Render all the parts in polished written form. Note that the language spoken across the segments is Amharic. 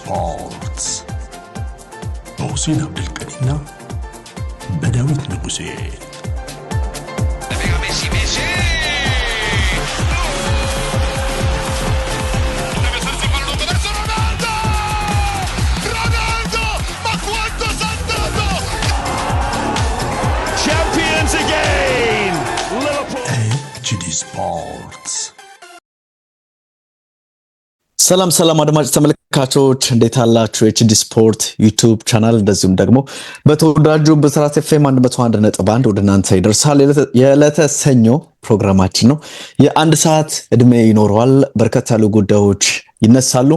ስፖርት በሁሴን አብዱልቀኒና በዳዊት ንጉሴ። HD ስፖርት። ሰላም አድማጭ ተመልካቾች እንዴት አላችሁ? HD ስፖርት ዩቲዩብ ቻናል እንደዚሁም ደግሞ በተወዳጁ ብስራት ኤፍኤም 101.1 ወደ እናንተ ይደርሳል። የዕለተ ሰኞ ፕሮግራማችን ነው። የአንድ ሰዓት እድሜ ይኖረዋል። በርከት ያሉ ጉዳዮች ይነሳሉ።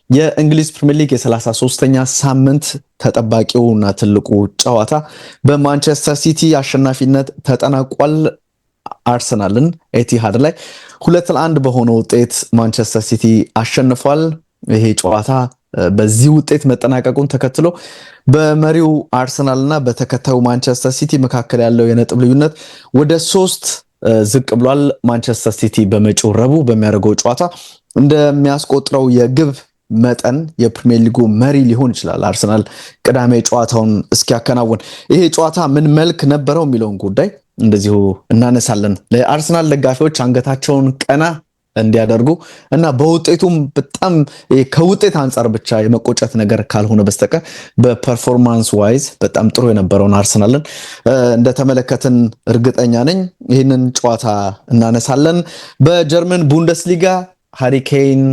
የእንግሊዝ ፕሪሚየር ሊግ የ33ኛ ሳምንት ተጠባቂውና ትልቁ ጨዋታ በማንቸስተር ሲቲ አሸናፊነት ተጠናቋል። አርሰናልን ኤቲሃድ ላይ 2-1 በሆነ ውጤት ማንቸስተር ሲቲ አሸንፏል። ይሄ ጨዋታ በዚህ ውጤት መጠናቀቁን ተከትሎ በመሪው አርሰናልና በተከታዩ ማንቸስተር ሲቲ መካከል ያለው የነጥብ ልዩነት ወደ 3 ዝቅ ብሏል። ማንቸስተር ሲቲ በመጪው ረቡዕ በሚያደርገው ጨዋታ እንደሚያስቆጥረው የግብ መጠን የፕሪሚየር ሊጉ መሪ ሊሆን ይችላል። አርሰናል ቅዳሜ ጨዋታውን እስኪያከናውን ይሄ ጨዋታ ምን መልክ ነበረው የሚለውን ጉዳይ እንደዚሁ እናነሳለን። ለአርሰናል ደጋፊዎች አንገታቸውን ቀና እንዲያደርጉ እና በውጤቱም በጣም ከውጤት አንጻር ብቻ የመቆጨት ነገር ካልሆነ በስተቀር በፐርፎርማንስ ዋይዝ በጣም ጥሩ የነበረውን አርሰናልን እንደተመለከትን እርግጠኛ ነኝ። ይህንን ጨዋታ እናነሳለን። በጀርመን ቡንደስሊጋ ሃሪኬን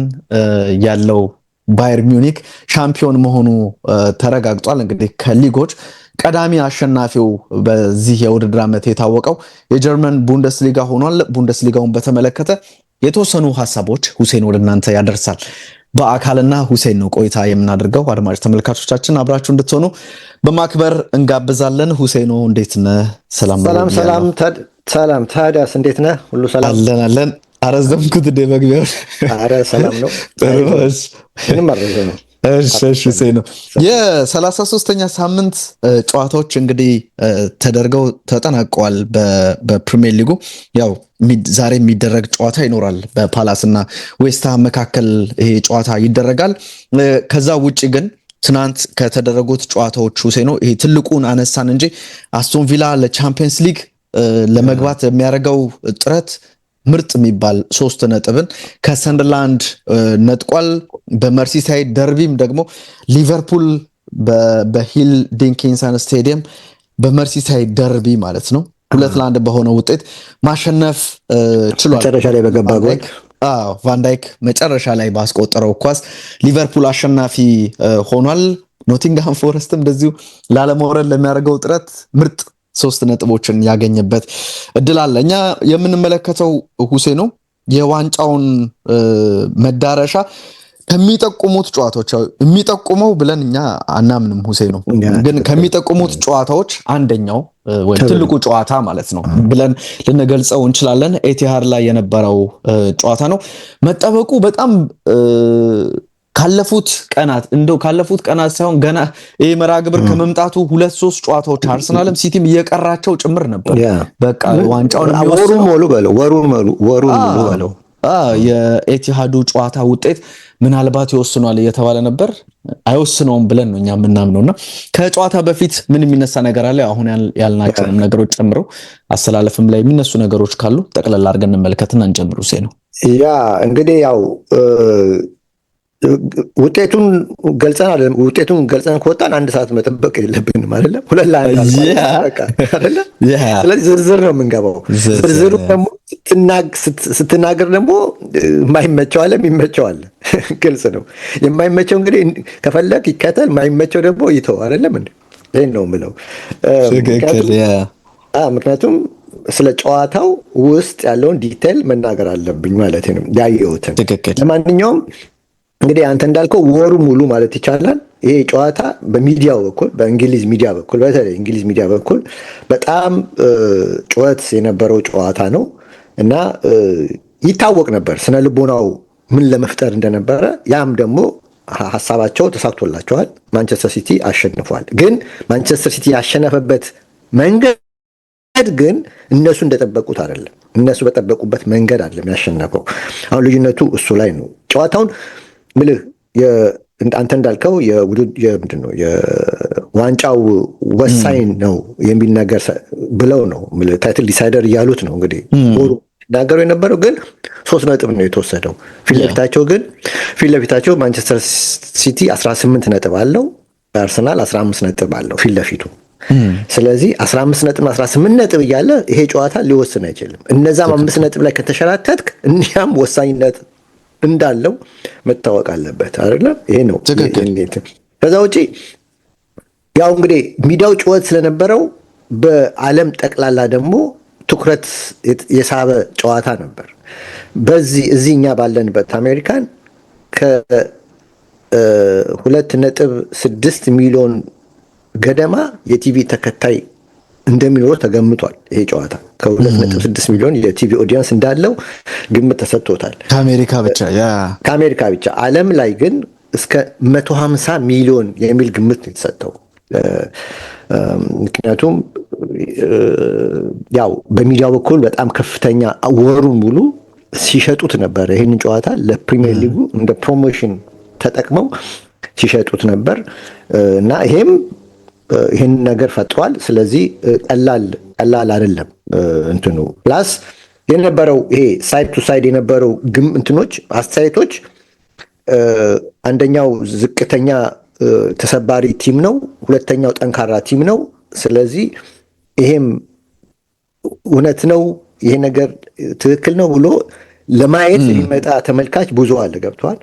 ያለው ባየር ሚዩኒክ ሻምፒዮን መሆኑ ተረጋግጧል። እንግዲህ ከሊጎች ቀዳሚ አሸናፊው በዚህ የውድድር ዓመት የታወቀው የጀርመን ቡንደስሊጋ ሆኗል። ቡንደስሊጋውን በተመለከተ የተወሰኑ ሀሳቦች ሁሴን ወደ እናንተ ያደርሳል። በአካልና ሁሴን ነው ቆይታ የምናደርገው። አድማጭ ተመልካቾቻችን አብራችሁ እንድትሆኑ በማክበር እንጋብዛለን። ሁሴኖ እንዴት ነህ? ሰላም ታዲያስ እንዴት ነህ? ሁሉ ሰላም አለን። አረዘምኩት እንደ መግቢያው። አረ ሰላም ነው። ምንም አረዘም። እሺ ነው። የ33ኛ ሳምንት ጨዋታዎች እንግዲህ ተደርገው ተጠናቀዋል። በፕሪሚየር ሊጉ ያው ዛሬ የሚደረግ ጨዋታ ይኖራል። በፓላስ እና ዌስትሃም መካከል ይሄ ጨዋታ ይደረጋል። ከዛ ውጪ ግን ትናንት ከተደረጉት ጨዋታዎች ሁሴኖ ይሄ ትልቁን አነሳን እንጂ አስቶን ቪላ ለቻምፒየንስ ሊግ ለመግባት የሚያደርገው ጥረት ምርጥ የሚባል 3 ነጥብን ከሰንደርላንድ ነጥቋል። በመርሲሳይድ ደርቢም ደግሞ ሊቨርፑል በሂል ዲንኪንሰን ስቴዲየም በመርሲሳይድ ደርቢ ማለት ነው 2-1 በሆነ ውጤት ማሸነፍ ችሏል። መጨረሻ ላይ በገባ ጎል ቫንዳይክ መጨረሻ ላይ ባስቆጠረው ኳስ ሊቨርፑል አሸናፊ ሆኗል። ኖቲንግሃም ፎረስትም እንደዚሁ ላለመውረድ ለሚያደርገው ጥረት ምርጥ 3 ነጥቦችን ያገኘበት እድል አለ። እኛ የምንመለከተው ሁሴኖ የዋንጫውን መዳረሻ ከሚጠቁሙት ጨዋታዎች የሚጠቁመው ብለን እኛ አናምንም። ሁሴኖ ግን ከሚጠቁሙት ጨዋታዎች አንደኛው ወይ ትልቁ ጨዋታ ማለት ነው ብለን ልንገልጸው እንችላለን። ኤቲሃድ ላይ የነበረው ጨዋታ ነው። መጠበቁ በጣም ካለፉት ቀናት ሳይሆን ገና ይሄ መርሃ ግብር ከመምጣቱ 2-3 ጨዋታዎች አርሰናልም ሲቲም እየቀራቸው ጭምር ነበር። በቃ ዋንጫውን ወሩን ሙሉ በለው የኤቲሃዱ ጨዋታ ውጤት ምናልባት ይወስኗል እየተባለ ነበር። አይወስነውም ብለን ነው እኛ የምናምነውና ከጨዋታ በፊት ምን የሚነሳ ነገር አለ? አሁን ያልናቸውንም ነገሮች ጨምረው አሰላለፍም ላይ የሚነሱ ነገሮች ካሉ ጠቅለል አድርገን እንመልከትና እንጀምሩ። ያ እንግዲህ ያው ውጤቱን ገልጸን ከወጣን 1 ሰዓት መጠበቅ የለብንም አይደለም። 2-1 አይደለም። ስለዚህ ዝርዝር ነው የምንገባው። ዝርዝሩ ደግሞ ስትናገር ደግሞ የማይመቸው አለ፣ የሚመቸው አለ። ግልጽ ነው። የማይመቸው እንግዲህ ከፈለክ ይከተል፣ የማይመቸው ደግሞ ይተው አይደለም እንዴ? ይሄን ነው የምለው። ምክንያቱም ስለ ጨዋታው ውስጥ ያለውን ዲቴል መናገር አለብኝ ማለት ነው ያየሁትን። ለማንኛውም እንግዲህ አንተ እንዳልከው ወሩ ሙሉ ማለት ይቻላል ይሄ ጨዋታ በሚዲያው በኩል በእንግሊዝ ሚዲያ በኩል በተለይ እንግሊዝ ሚዲያ በኩል በጣም ጩኸት የነበረው ጨዋታ ነው እና ይታወቅ ነበር ስነ ልቦናው ምን ለመፍጠር እንደነበረ። ያም ደግሞ ሐሳባቸው ተሳክቶላቸዋል። ማንቸስተር ሲቲ አሸንፏል። ግን ማንቸስተር ሲቲ ያሸነፈበት መንገድ ግን እነሱ እንደጠበቁት አይደለም። እነሱ በጠበቁበት መንገድ አይደለም ያሸነፈው። አሁን ልዩነቱ እሱ ላይ ነው። ጨዋታውን ምልህ አንተ እንዳልከው ምንድነው የዋንጫው ወሳኝ ነው የሚል ነገር ብለው ነው ታይትል ዲሳይደር እያሉት ነው እንግዲህ ናገሩ የነበረው። ግን 3 ነጥብ ነው የተወሰደው። ፊት ለፊታቸው ማንቸስተር ሲቲ 18 ነጥብ አለው፣ አርሰናል 15 ነጥብ አለው ፊት ለፊቱ። ስለዚህ 15 ነጥብ 18 ነጥብ እያለ ይሄ ጨዋታ ሊወስን አይችልም። እነዛም 5 ነጥብ ላይ ከተሸራተትክ እኛም ወሳኝነት እንዳለው መታወቅ አለበት አይደለም። ይሄ ነው። ከዛ ውጪ ያው እንግዲህ ሚዲያው ጩኸት ስለነበረው በዓለም ጠቅላላ ደግሞ ትኩረት የሳበ ጨዋታ ነበር። እዚህ እኛ ባለንበት አሜሪካን ከ2.6 ሚሊዮን ገደማ የቲቪ ተከታይ እንደሚኖር ተገምቷል። ይሄ ጨዋታ ከ2.6 ሚሊዮን የቲቪ ኦዲየንስ እንዳለው ግምት ተሰጥቶታል። ከአሜሪካ ብቻ። ዓለም ላይ ግን እስከ 150 ሚሊዮን የሚል ግምት ነው የተሰጠው። ምክንያቱም ያው በሚዲያው በኩል በጣም ከፍተኛ ወሩን ሙሉ ሲሸጡት ነበር። ይህንን ጨዋታ ለፕሪሚየር ሊጉ እንደ ፕሮሞሽን ተጠቅመው ሲሸጡት ነበር እና ይህን ነገር ፈጥሯል። ስለዚህ ቀላል አይደለም እንትኑ ፕላስ የነበረው ይሄ ሳይድ ቱ ሳይድ የነበረው አስተያየቶች አንደኛው ዝቅተኛ ተሰባሪ ቲም ነው፣ ሁለተኛው ጠንካራ ቲም ነው። ስለዚህ ይሄም እውነት ነው፣ ይሄ ነገር ትክክል ነው ብሎ ለማየት የሚመጣ ተመልካች ብዙ አለ። ገብቷል።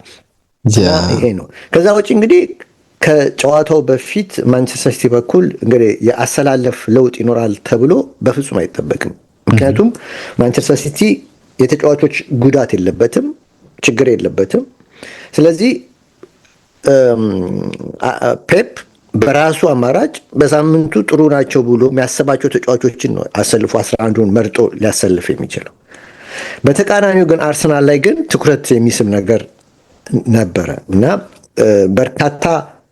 ይሄ ነው። ከዛ ውጭ እንግዲህ ከጨዋታው በፊት ማንቸስተር ሲቲ በኩል እንግዲህ የአሰላለፍ ለውጥ ይኖራል ተብሎ በፍጹም አይጠበቅም። ምክንያቱም ማንቸስተር ሲቲ የተጫዋቾች ጉዳት የለበትም፣ ችግር የለበትም። ስለዚህ ፔፕ በራሱ አማራጭ በሳምንቱ ጥሩ ናቸው ብሎ የሚያስባቸው ተጫዋቾችን ነው አሰልፎ 11ን መርጦ ሊያሰልፍ የሚችለው። በተቃራኒው ግን አርሰናል ላይ ግን ትኩረት የሚስብ ነገር ነበረ እና በርካታ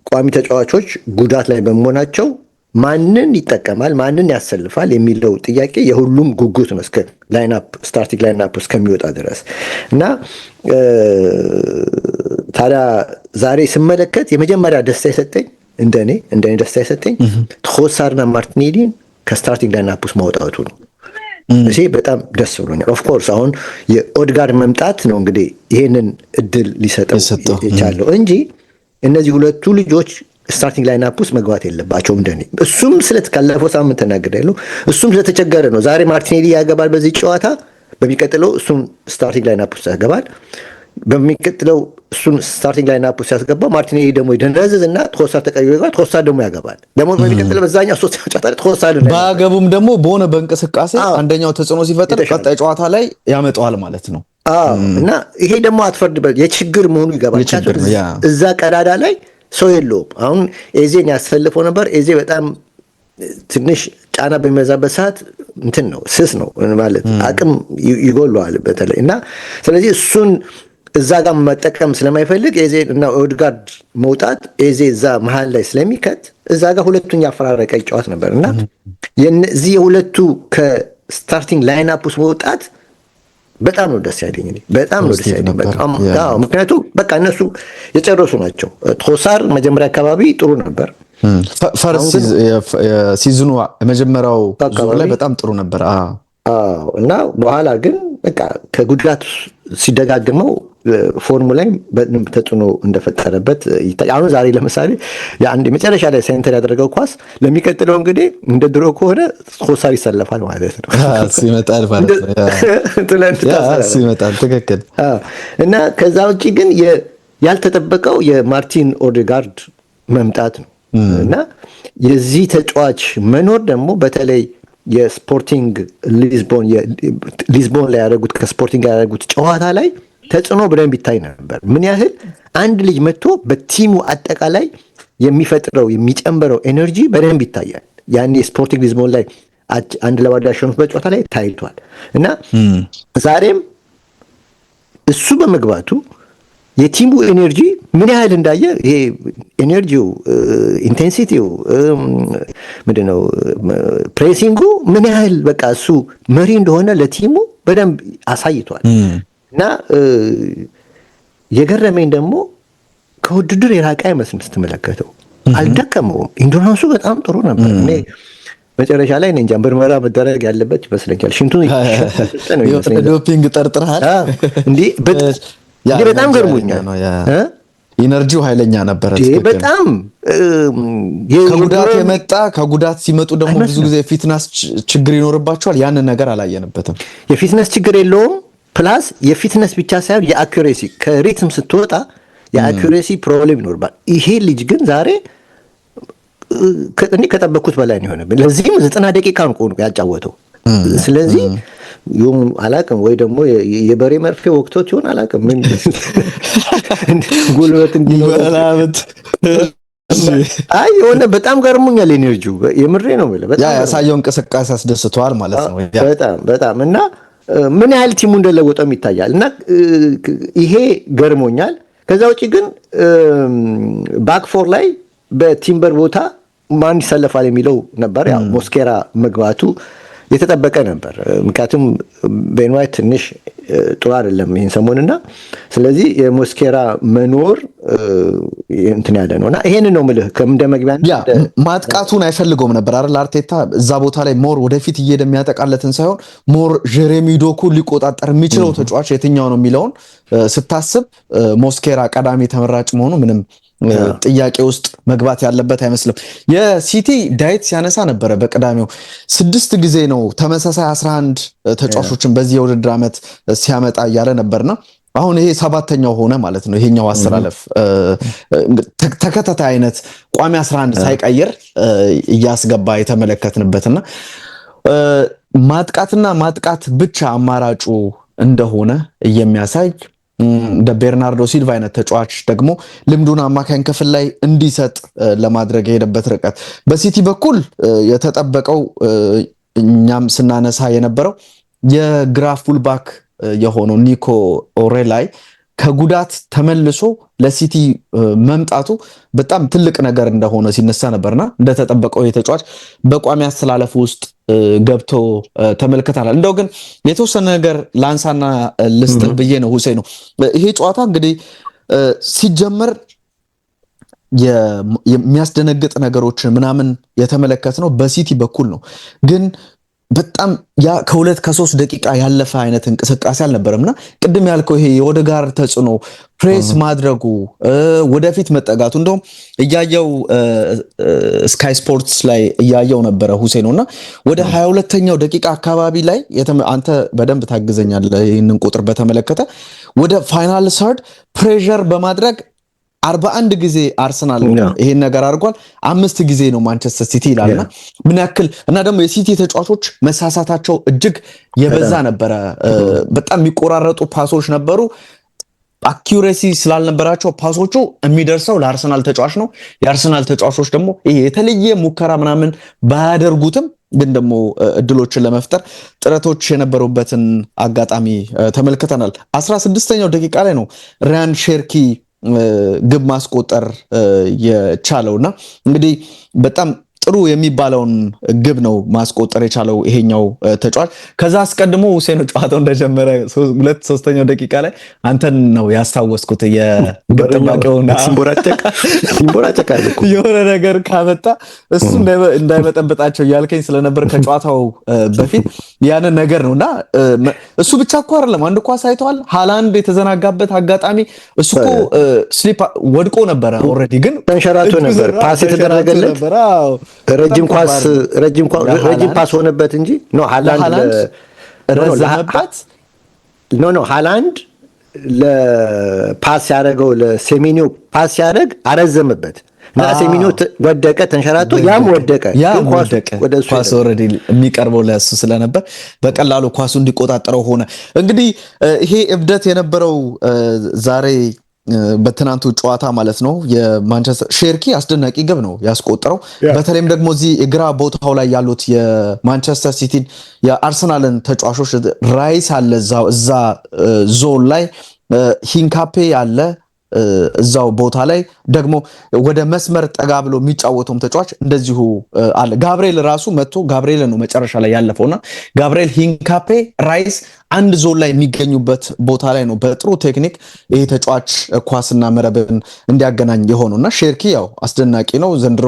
ቋሚ ተጫዋቾች ጉዳት ላይ በመሆናቸው ማንን ይጠቀማል፣ ማንን ያሰልፋል የሚለው ጥያቄ የሁሉም ጉጉት ነው እስከ ስታርቲንግ ላይንአፕ እስከሚወጣ ድረስ እና ታዲያ ዛሬ ስመለከት የመጀመሪያ ደስታ የሰጠኝ እንደኔ ደስታ የሰጠኝ ትሮሳርና ማርቲኔሊን ከስታርቲንግ ላይንአፕ ውስጥ ማውጣቱ ነው። እሺ በጣም ደስ ብሎኛል። ኦፍኮርስ አሁን የኦድጋርድ መምጣት ነው እንግዲህ ይሄንን እድል ሊሰጠው የቻለው እንጂ እነዚህ ሁለቱ ልጆች ስታርቲንግ ላይንአፕ ውስጥ መግባት የለባቸውም እንደኔ። እሱም ካለፈው ሳምንት ተናግሬያለሁ። እሱም ስለተቸገረ ነው። ዛሬ ማርቲኔሊ ያገባል በዚህ ጨዋታ፣ በሚቀጥለው እሱም ስታርቲንግ ላይንአፕ ውስጥ ያገባል። በሚቀጥለው እሱን ስታርቲንግ ላይንአፕ ውስጥ ያስገባ ማርቲኔሊ ደግሞ ይደነዝዝ እና ትሮሳር ተቀይሮ ይገባል። ትሮሳር ደግሞ ያገባል። ደግሞ በሚቀጥለው በዛኛው ሶስተኛው ጨዋታ ላይ ትሮሳር ባገቡም ደግሞ በሆነ በእንቅስቃሴ አንደኛው ተጽዕኖ ሲፈጥር ቀጣይ ጨዋታ ላይ ያመጣዋል ማለት ነው። እና ይሄ ደግሞ አትፈርድበት የችግር መሆኑ ይገባል። እዛ ቀዳዳ ላይ ሰው የለውም። አሁን ኤዜን ያስፈልፈው ነበር። ኤዜ በጣም ትንሽ ጫና በሚበዛበት ሰዓት እንትን ነው፣ ስስ ነው ማለት አቅም ይጎለዋል በተለይ እና ስለዚህ እሱን እዛ ጋር መጠቀም ስለማይፈልግ ኤዜ እና ኦድጋርድ መውጣት ኤዜ እዛ መሀል ላይ ስለሚከት እዛ ጋር ሁለቱን ያፈራረቀ ይጫወት ነበር እና የዚህ የሁለቱ ከስታርቲንግ ላይንአፕ ውስጥ መውጣት በጣም ነው ደስ ያለኝ። በጣም ነው ደስ ያለኝ። ምክንያቱም በቃ እነሱ የጨረሱ ናቸው። ትሮሳር መጀመሪያ አካባቢ ጥሩ ነበር። ሲዝኑ የመጀመሪያው ላይ በጣም ጥሩ ነበር እና በኋላ ግን በቃ ከጉዳት ሲደጋግመው ፎርሙ ላይ በደንብ ተጽዕኖ እንደፈጠረበት ይታያል። አሁን ዛሬ ለምሳሌ የአንድ መጨረሻ ላይ ሴንተር ያደረገው ኳስ ለሚቀጥለው እንግዲህ እንደ ድሮ ከሆነ ትሮሳር ይሰለፋል ማለት ነው። ይመጣል ማለት ነው። ይመጣል ትክክል። እና ከዛ ውጪ ግን ያልተጠበቀው የማርቲን ኦዴጋርድ መምጣት ነው እና የዚህ ተጫዋች መኖር ደግሞ በተለይ የስፖርቲንግ ሊዝቦን ላይ ያደረጉት ከስፖርቲንግ ላይ ያደረጉት ጨዋታ ላይ ተጽዕኖ በደንብ ይታይ ነበር። ምን ያህል አንድ ልጅ መጥቶ በቲሙ አጠቃላይ የሚፈጥረው የሚጨምረው ኤነርጂ በደንብ ይታያል። ያኔ ስፖርቲንግ ሊዝቦን ላይ 1-0 ያሸነፉበት ጨዋታ ላይ ታይቷል እና ዛሬም እሱ በመግባቱ የቲሙ ኤነርጂ ምን ያህል እንዳየ ይሄ ኤነርጂው ኢንቴንሲቲው ምንድነው ፕሬሲንጉ ምን ያህል በቃ እሱ መሪ እንደሆነ ለቲሙ በደንብ አሳይቷል። እና የገረመኝ ደግሞ ከውድድር የራቀ አይመስልም ስትመለከተው። አልደከመውም። ኢንዱራንሱ በጣም ጥሩ ነበር። እኔ መጨረሻ ላይ እንጃ ምርመራ መደረግ ያለበት ይመስለኛል። ሽንቱ ዶፒንግ ጠርጥረሃል እንዴ? በጣም ገርሞኛል። ኢነርጂው ኃይለኛ ነበረ። በጣም ከጉዳት የመጣ ከጉዳት ሲመጡ ደግሞ ብዙ ጊዜ ፊትነስ ችግር ይኖርባቸዋል። ያንን ነገር አላየንበትም። የፊትነስ ችግር የለውም። ፕላስ የፊትነስ ብቻ ሳይሆን የአኩሬሲ ከሪትም ስትወጣ የአኩሬሲ ፕሮብሌም ይኖርባል። ይሄ ልጅ ግን ዛሬ እኔ ከጠበቅኩት በላይ ነው የሆነብኝ። ለዚህም 90 ደቂቃ ነው ያጫወተው። ስለዚህ ይሁን አላውቅም፣ ወይ ደግሞ የበሬ መርፌ ወቅቶች ይሆን አላውቅም። ምን ጉልበት እንዲኖርበት አይ የሆነ በጣም ገርሞኛል። ኤነርጂው የምሬ ነው ማለት በጣም ያሳየው እንቅስቃሴ አስደስተዋል ማለት ነው። በጣም እና ምን ያህል ቲሙ እንደለወጠም ይታያል። እና ይሄ ገርሞኛል። ከዛ ውጪ ግን ባክ ፎር ላይ በቲምበር ቦታ ማን ይሰለፋል የሚለው ነበር። ያው ሞስኬራ መግባቱ የተጠበቀ ነበር። ምክንያቱም ቤን ዋይት ትንሽ ጥሩ አይደለም ይሄን ሰሞንና ስለዚህ የሞስኬራ መኖር እንትን ያለ ነውና ይሄን ነው የምልህ። ከመግቢያ ማጥቃቱን አይፈልገውም ነበር አይደል አርቴታ እዛ ቦታ ላይ ሞር ወደፊት እየሄደ የሚያጠቃለትን ሳይሆን ሞር ጀሬሚ ዶኩ ሊቆጣጠር የሚችለው ተጫዋች የትኛው ነው የሚለውን ስታስብ ሞስኬራ ቀዳሚ ተመራጭ መሆኑ ምንም ጥያቄ ውስጥ መግባት ያለበት አይመስልም። የሲቲ ዳይት ሲያነሳ ነበረ በቀዳሚው 6 ጊዜ ነው ተመሳሳይ 11 ተጫዋቾችን በዚህ የውድድር ዓመት ሲያመጣ እያለ ነበርና አሁን ይሄ 7ኛው ሆነ ማለት ነው። ይሄኛው አሰላለፍ ተከታታይ አይነት ቋሚ 11 ሳይቀየር እያስገባ የተመለከትንበትና ማጥቃትና ማጥቃት ብቻ አማራጩ እንደሆነ የሚያሳይ እንደ ቤርናርዶ ሲልቫ አይነት ተጫዋች ደግሞ ልምዱን አማካኝ ክፍል ላይ እንዲሰጥ ለማድረግ የሄደበት ርቀት በሲቲ በኩል የተጠበቀው እኛም ስናነሳ የነበረው የግራ ፉልባክ የሆነው ኒኮ ኦሬላይ ከጉዳት ተመልሶ ለሲቲ መምጣቱ በጣም ትልቅ ነገር እንደሆነ ሲነሳ ነበርና እንደተጠበቀው የተጫዋች በቋሚ አስተላለፍ ውስጥ ገብቶ ተመልክተናል። እንደው ግን የተወሰነ ነገር ላንሳና ልስጥህ ብዬ ነው ሁሴን ነው። ይሄ ጨዋታ እንግዲህ ሲጀመር የሚያስደነግጥ ነገሮችን ምናምን የተመለከትነው በሲቲ በኩል ነው። ግን በጣም ያ ከ2 ከ3 ደቂቃ ያለፈ አይነት እንቅስቃሴ አልነበረምና ቅድም ያልከው ይሄ የኦዴጋርድ ተጽዕኖ ፕሬስ ማድረጉ ወደፊት መጠጋቱ እንደውም እያየው ስካይ ስፖርትስ ላይ እያየው ነበረ ሁሴኖና ወደ 22ኛው ደቂቃ አካባቢ ላይ አንተ በደንብ ታግዘኛለህ ይህንን ቁጥር በተመለከተ ወደ ፋይናል ሰርድ ፕሬሸር በማድረግ 41 ጊዜ አርሰናል ይሄን ነገር አድርጓል። 5 ጊዜ ነው ማንቸስተር ሲቲ ይላልና ምን ያክል እና ደግሞ የሲቲ ተጫዋቾች መሳሳታቸው እጅግ የበዛ ነበረ። በጣም የሚቆራረጡ ፓሶች ነበሩ። አኪዩሬሲ ስላልነበራቸው ፓሶቹ የሚደርሰው ለአርሰናል ተጫዋች ነው። የአርሰናል ተጫዋቾች ደግሞ ይሄ የተለየ ሙከራ ምናምን ባያደርጉትም ግን ደግሞ እድሎችን ለመፍጠር ጥረቶች የነበሩበትን አጋጣሚ ተመልክተናል። 16ኛው ደቂቃ ላይ ነው ራያን ሼርኪ ግብ ማስቆጠር የቻለውና እንግዲህ በጣም ጥሩ የሚባለውን ግብ ነው ማስቆጠር የቻለው ይሄኛው ተጫዋች። ከዛ አስቀድሞ ሁሴን ጨዋታው እንደጀመረ 2-3ኛው ደቂቃ ላይ አንተን ነው ያስታወስኩት የግብ ጠባቂውና ሲምቦራጨቃ የሆነ ነገር ካመጣ እሱ እንዳይመጠበጣቸው እያልከኝ ስለነበር ከጨዋታው በፊት ያንን ነገር ነውና እሱ ብቻ እኮ አይደለም አንድ ኳስ አይተዋል። ሃላንድ የተዘናጋበት አጋጣሚ እሱ እኮ ስሊፕ ወድቆ ነበረ ኦልሬዲ ግን ተንሸራቶ ነበር ፓስ የተደረገለት ረጅም ፓስ ሆነበት እንጂ ሃላንድ ረዘመበት ሃላንድ ለፓስ ያደረገው ለሴሜኒዮ ፓስ ያደረግ አረዘመበት እና ሴሜኒዮ ወደቀ ተንሸራቶ ያም ወደቀ ኳስ ኦልሬዲ የሚቀርበው ለሱ ስለነበር በቀላሉ ኳሱ እንዲቆጣጠረው ሆነ። እንግዲህ ይሄ እብደት የነበረው ዛሬ በትናንቱ ጨዋታ ማለት ነው የማንቸስተር ሼርኪ አስደናቂ ግብ ነው ያስቆጠረው። በተለይም ደግሞ እዚህ የግራ ቦታው ላይ ያሉት የማንቸስተር ሲቲን የአርሰናልን ተጫዋቾች ራይስ አለ እዛ ዞን ላይ ሂንካፔ አለ እዛው ቦታ ላይ ደግሞ ወደ መስመር ጠጋ ብሎ የሚጫወተውም ተጫዋች እንደዚሁ አለ። ጋብሪኤል ራሱ መጥቶ ጋብሪኤል ነው መጨረሻ ላይ ያለፈውና ጋብሪኤል ሂንካፔ ራይስ አንድ ዞን ላይ የሚገኙበት ቦታ ላይ ነው በጥሩ ቴክኒክ ይሄ ተጫዋች ኳስና መረብን እንዲያገናኝ የሆነውና ሼርኪ ያው አስደናቂ ነው ዘንድሮ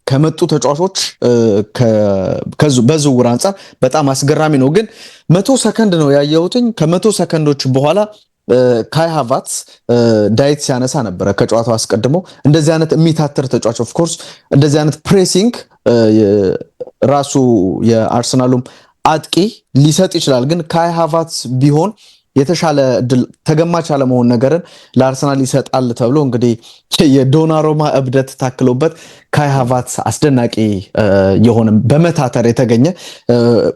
ከመጡ ተጫዋቾች በዝውውር አንፃር በጣም አስገራሚ ነው። ግን 100 ሰከንድ ነው ያየሁትኝ። ከ100 ሰከንዶች በኋላ ካይ ሃቨርትዝ ዳይት ሲያነሳ ነበረ ከጨዋታው አስቀድሞ እንደዚህ አይነት የሚታተር ተጫዋች ኦፍ ኮርስ እንደዚህ አይነት ፕሬሲንግ ራሱ የአርሰናሉም አጥቂ ሊሰጥ ይችላል። ግን ካይ ሃቨርትዝ ቢሆን የተሻለ እድል ተገማች አለመሆን ነገርን ለአርሰናል ይሰጣል ተብሎ እንግዲህ የዶናሩማ እብደት ታክሎበት ካይ ሃቨርትዝ አስደናቂ የሆነ በመታተር የተገኘ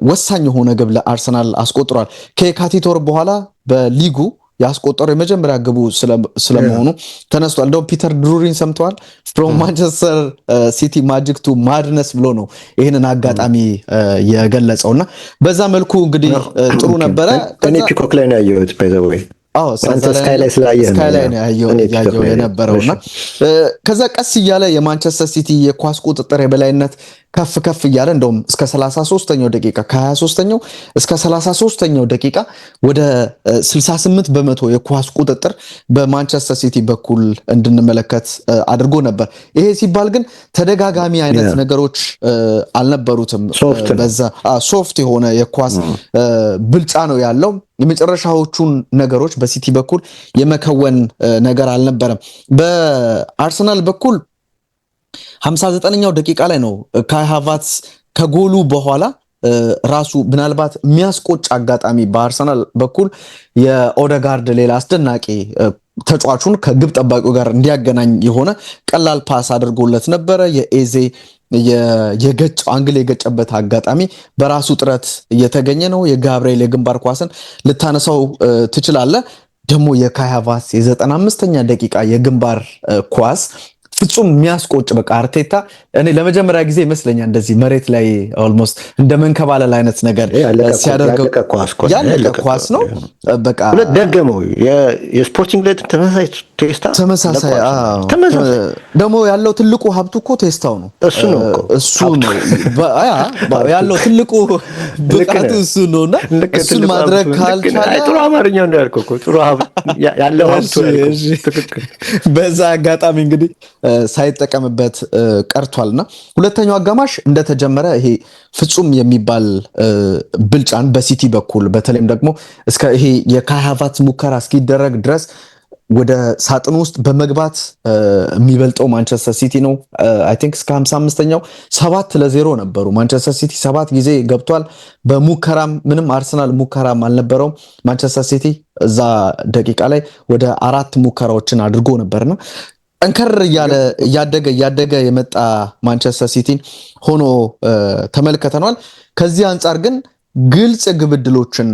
ወሳኝ የሆነ ግብ ለአርሰናል አስቆጥሯል። ከየካቲት ወር በኋላ በሊጉ ያስቆጠረው የመጀመሪያ ግቡ ስለመሆኑ ተነስቷል። እንደውም ፒተር ድሩሪን ሰምተዋል። ፍሮም ማንቸስተር ሲቲ ማጂክ ቱ ማድነስ ብሎ ነው ይህንን አጋጣሚ የገለጸውና በዛ መልኩ እንግዲህ ጥሩ ነበረ። እኔ ፒኮክ ላይ ነው ያየሁት ባይዘዌይ ስካይ ላይ ነው ያየው የነበረውና ከዛ ቀስ እያለ የማንቸስተር ሲቲ የኳስ ቁጥጥር የበላይነት ከፍ እያለ እንደውም እስከ 33ኛው ደቂቃ ከ23ኛው እስከ 33ኛው ደቂቃ ወደ 68 በመቶ የኳስ ቁጥጥር በማንቸስተር ሲቲ በኩል እንድንመለከት አድርጎ ነበር። ይሄ ሲባል ግን ተደጋጋሚ አይነት ነገሮች አልነበሩትም። በዛ ሶፍት የሆነ የኳስ ብልጫ ነው ያለው። የመጨረሻዎቹን ነገሮች በሲቲ በኩል የመከወን ነገር አልነበረም። በአርሰናል በኩል 59ኛው ደቂቃ ላይ ነው ካይ ሃቨርትዝ ከጎሉ በኋላ ራሱ ምናልባት የሚያስቆጭ አጋጣሚ በአርሰናል በኩል የኦደጋርድ ሌላ አስደናቂ ተጫዋቹን ከግብ ጠባቂው ጋር እንዲያገናኝ የሆነ ቀላል ፓስ አድርጎለት ነበረ። የኤዜ የገጭ አንግል የገጨበት አጋጣሚ በራሱ ጥረት እየተገኘ ነው። የጋብሪኤል የግንባር ኳስን ልታነሳው ትችላለህ። ደግሞ የካይ ሃቨርትዝ የ95ኛ ደቂቃ የግንባር ኳስ ፍጹም የሚያስቆጭ በቃ አርቴታ እኔ ለመጀመሪያ ጊዜ ይመስለኛል እንደዚህ መሬት ላይ ኦልሞስት እንደ መንከባለል አይነት ነገር ሲያደርገው ያለቀ ኳስ ነው። በቃ ሁለት ደገመው የስፖርቲንግ ላይ ተመሳሳይ ደግሞ ያለው ትልቁ ሀብቱ እኮ ቴስታው ነው። እሱ ነው ያለው ትልቁ ብቃቱ እሱ ነውና እሱን ማድረግ ካልቻለ ጥሩ አማርኛ ነው ያልከው እኮ ጥሩ ያለው ሀብቱ በዛ አጋጣሚ እንግዲህ ሳይጠቀምበት ቀርቷልና ሁለተኛው አጋማሽ እንደተጀመረ ይሄ ፍጹም የሚባል ብልጫን በሲቲ በኩል በተለይም ደግሞ እስከ ይሄ የካይ ሃቨርትዝ ሙከራ እስኪደረግ ድረስ ወደ ሳጥን ውስጥ በመግባት የሚበልጠው ማንቸስተር ሲቲ ነው። አይ ቲንክ እስከ 55ኛው 7-0 ነበሩ። ማንቸስተር ሲቲ 7 ጊዜ ገብቷል። በሙከራም ምንም አርሰናል ሙከራም አልነበረውም። ማንቸስተር ሲቲ እዛ ደቂቃ ላይ ወደ 4 ሙከራዎችን አድርጎ ነበርና እንከር እያደገ የመጣ ማንቸስተር ሲቲን ሆኖ ተመልክተናል። ከዚህ አንጻር ግን ግልጽ የግብ ዕድሎችን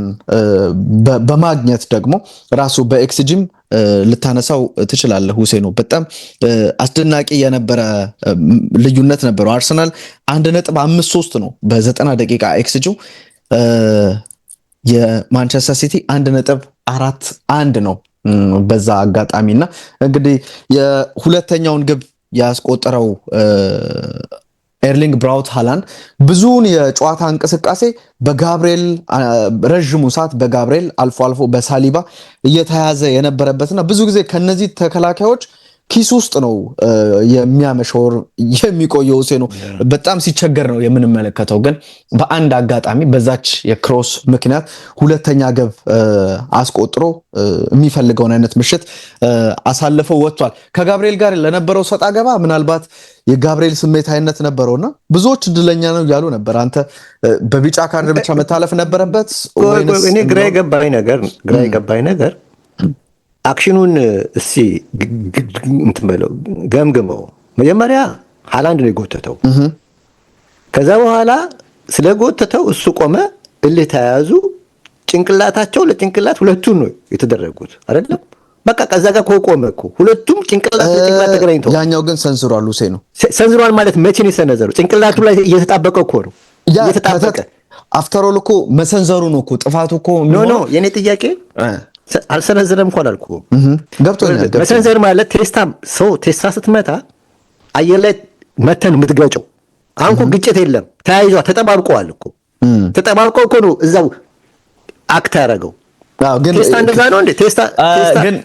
በማግኘት ደግሞ ራሱ በኤክስጂም ልታነሳው ትችላለህ ሁሴኖ። በጣም አስደናቂ የነበረ ልዩነት ነበረው። አርሰናል 1.53 ነው በ90 ደቂቃ ኤክስጂው፣ የማንቸስተር ሲቲ 1.41 ነው በዛ አጋጣሚና እንግዲህ የሁለተኛውን ግብ ያስቆጠረው ኤርሊንግ ብራውት ሃላንድ ብዙውን የጨዋታ እንቅስቃሴ በጋብሪኤል ረዥሙ ሰዓት በጋብሪኤል አልፎ አልፎ በሳሊባ እየተያዘ የነበረበትና ብዙ ጊዜ ከነዚህ ተከላካዮች ኪስ ውስጥ ነው የሚያመሸው የሚቆየው ነው። በጣም ሲቸገር ነው የምንመለከተው። ግን በአንድ አጋጣሚ በዛች የክሮስ ምክንያት ሁለተኛ ግብ አስቆጥሮ የሚፈልገውን አይነት ምሽት አሳልፈው ወጥቷል። ከጋብሪኤል ጋር ለነበረው ሰጣ ገባ ምናልባት የጋብሪኤል ስሜታዊነት ነበረውና ብዙዎች እድለኛ ነው ያሉ ነበር። አንተ በቢጫ ካርድ ብቻ መታለፍ ነበረበት ወይስ? እኔ ግራ የገባኝ ነገር አክሽኑን እስቲ እንትን በለው ገምግመው። መጀመሪያ ሃላንድ ነው የጎተተው። ከዛ በኋላ ስለጎተተው እሱ ቆመ፣ እልህ ተያያዙ። ጭንቅላታቸው ለጭንቅላት ሁለቱን ነው የተደረጉት አይደለም። በቃ ከዛ ጋር ቆመ እኮ ሁለቱም ጭንቅላት ለጭንቅላት ተገናኝተው። ያኛው ግን ሰንዝሯል። ሁሴን ነው ሰንዝሯል ማለት መቼ ነው የሰነዘረው? ጭንቅላቱ ላይ እየተጣበቀ እኮ ነው እየተጣበቀ። አፍተር ኦል እኮ መሰንዘሩ ነው እኮ ጥፋቱ እኮ ኖ የኔ ጥያቄ አልሰነዘረም እንኳን አላልኩም። ገብቶኛል። መሰንዘር ማለት ቴስታ ስትመታ አየር ላይ መተን የምትገጨው። አሁን እኮ ግጭት የለም፣ ተያይዟ ተጠባብቀዋል እኮ ተጠባብቀው እኮ ነው እዛው አክት ያደረገው። ቴስታ እንደዛ ነው እንዴ? ቴስታ ግን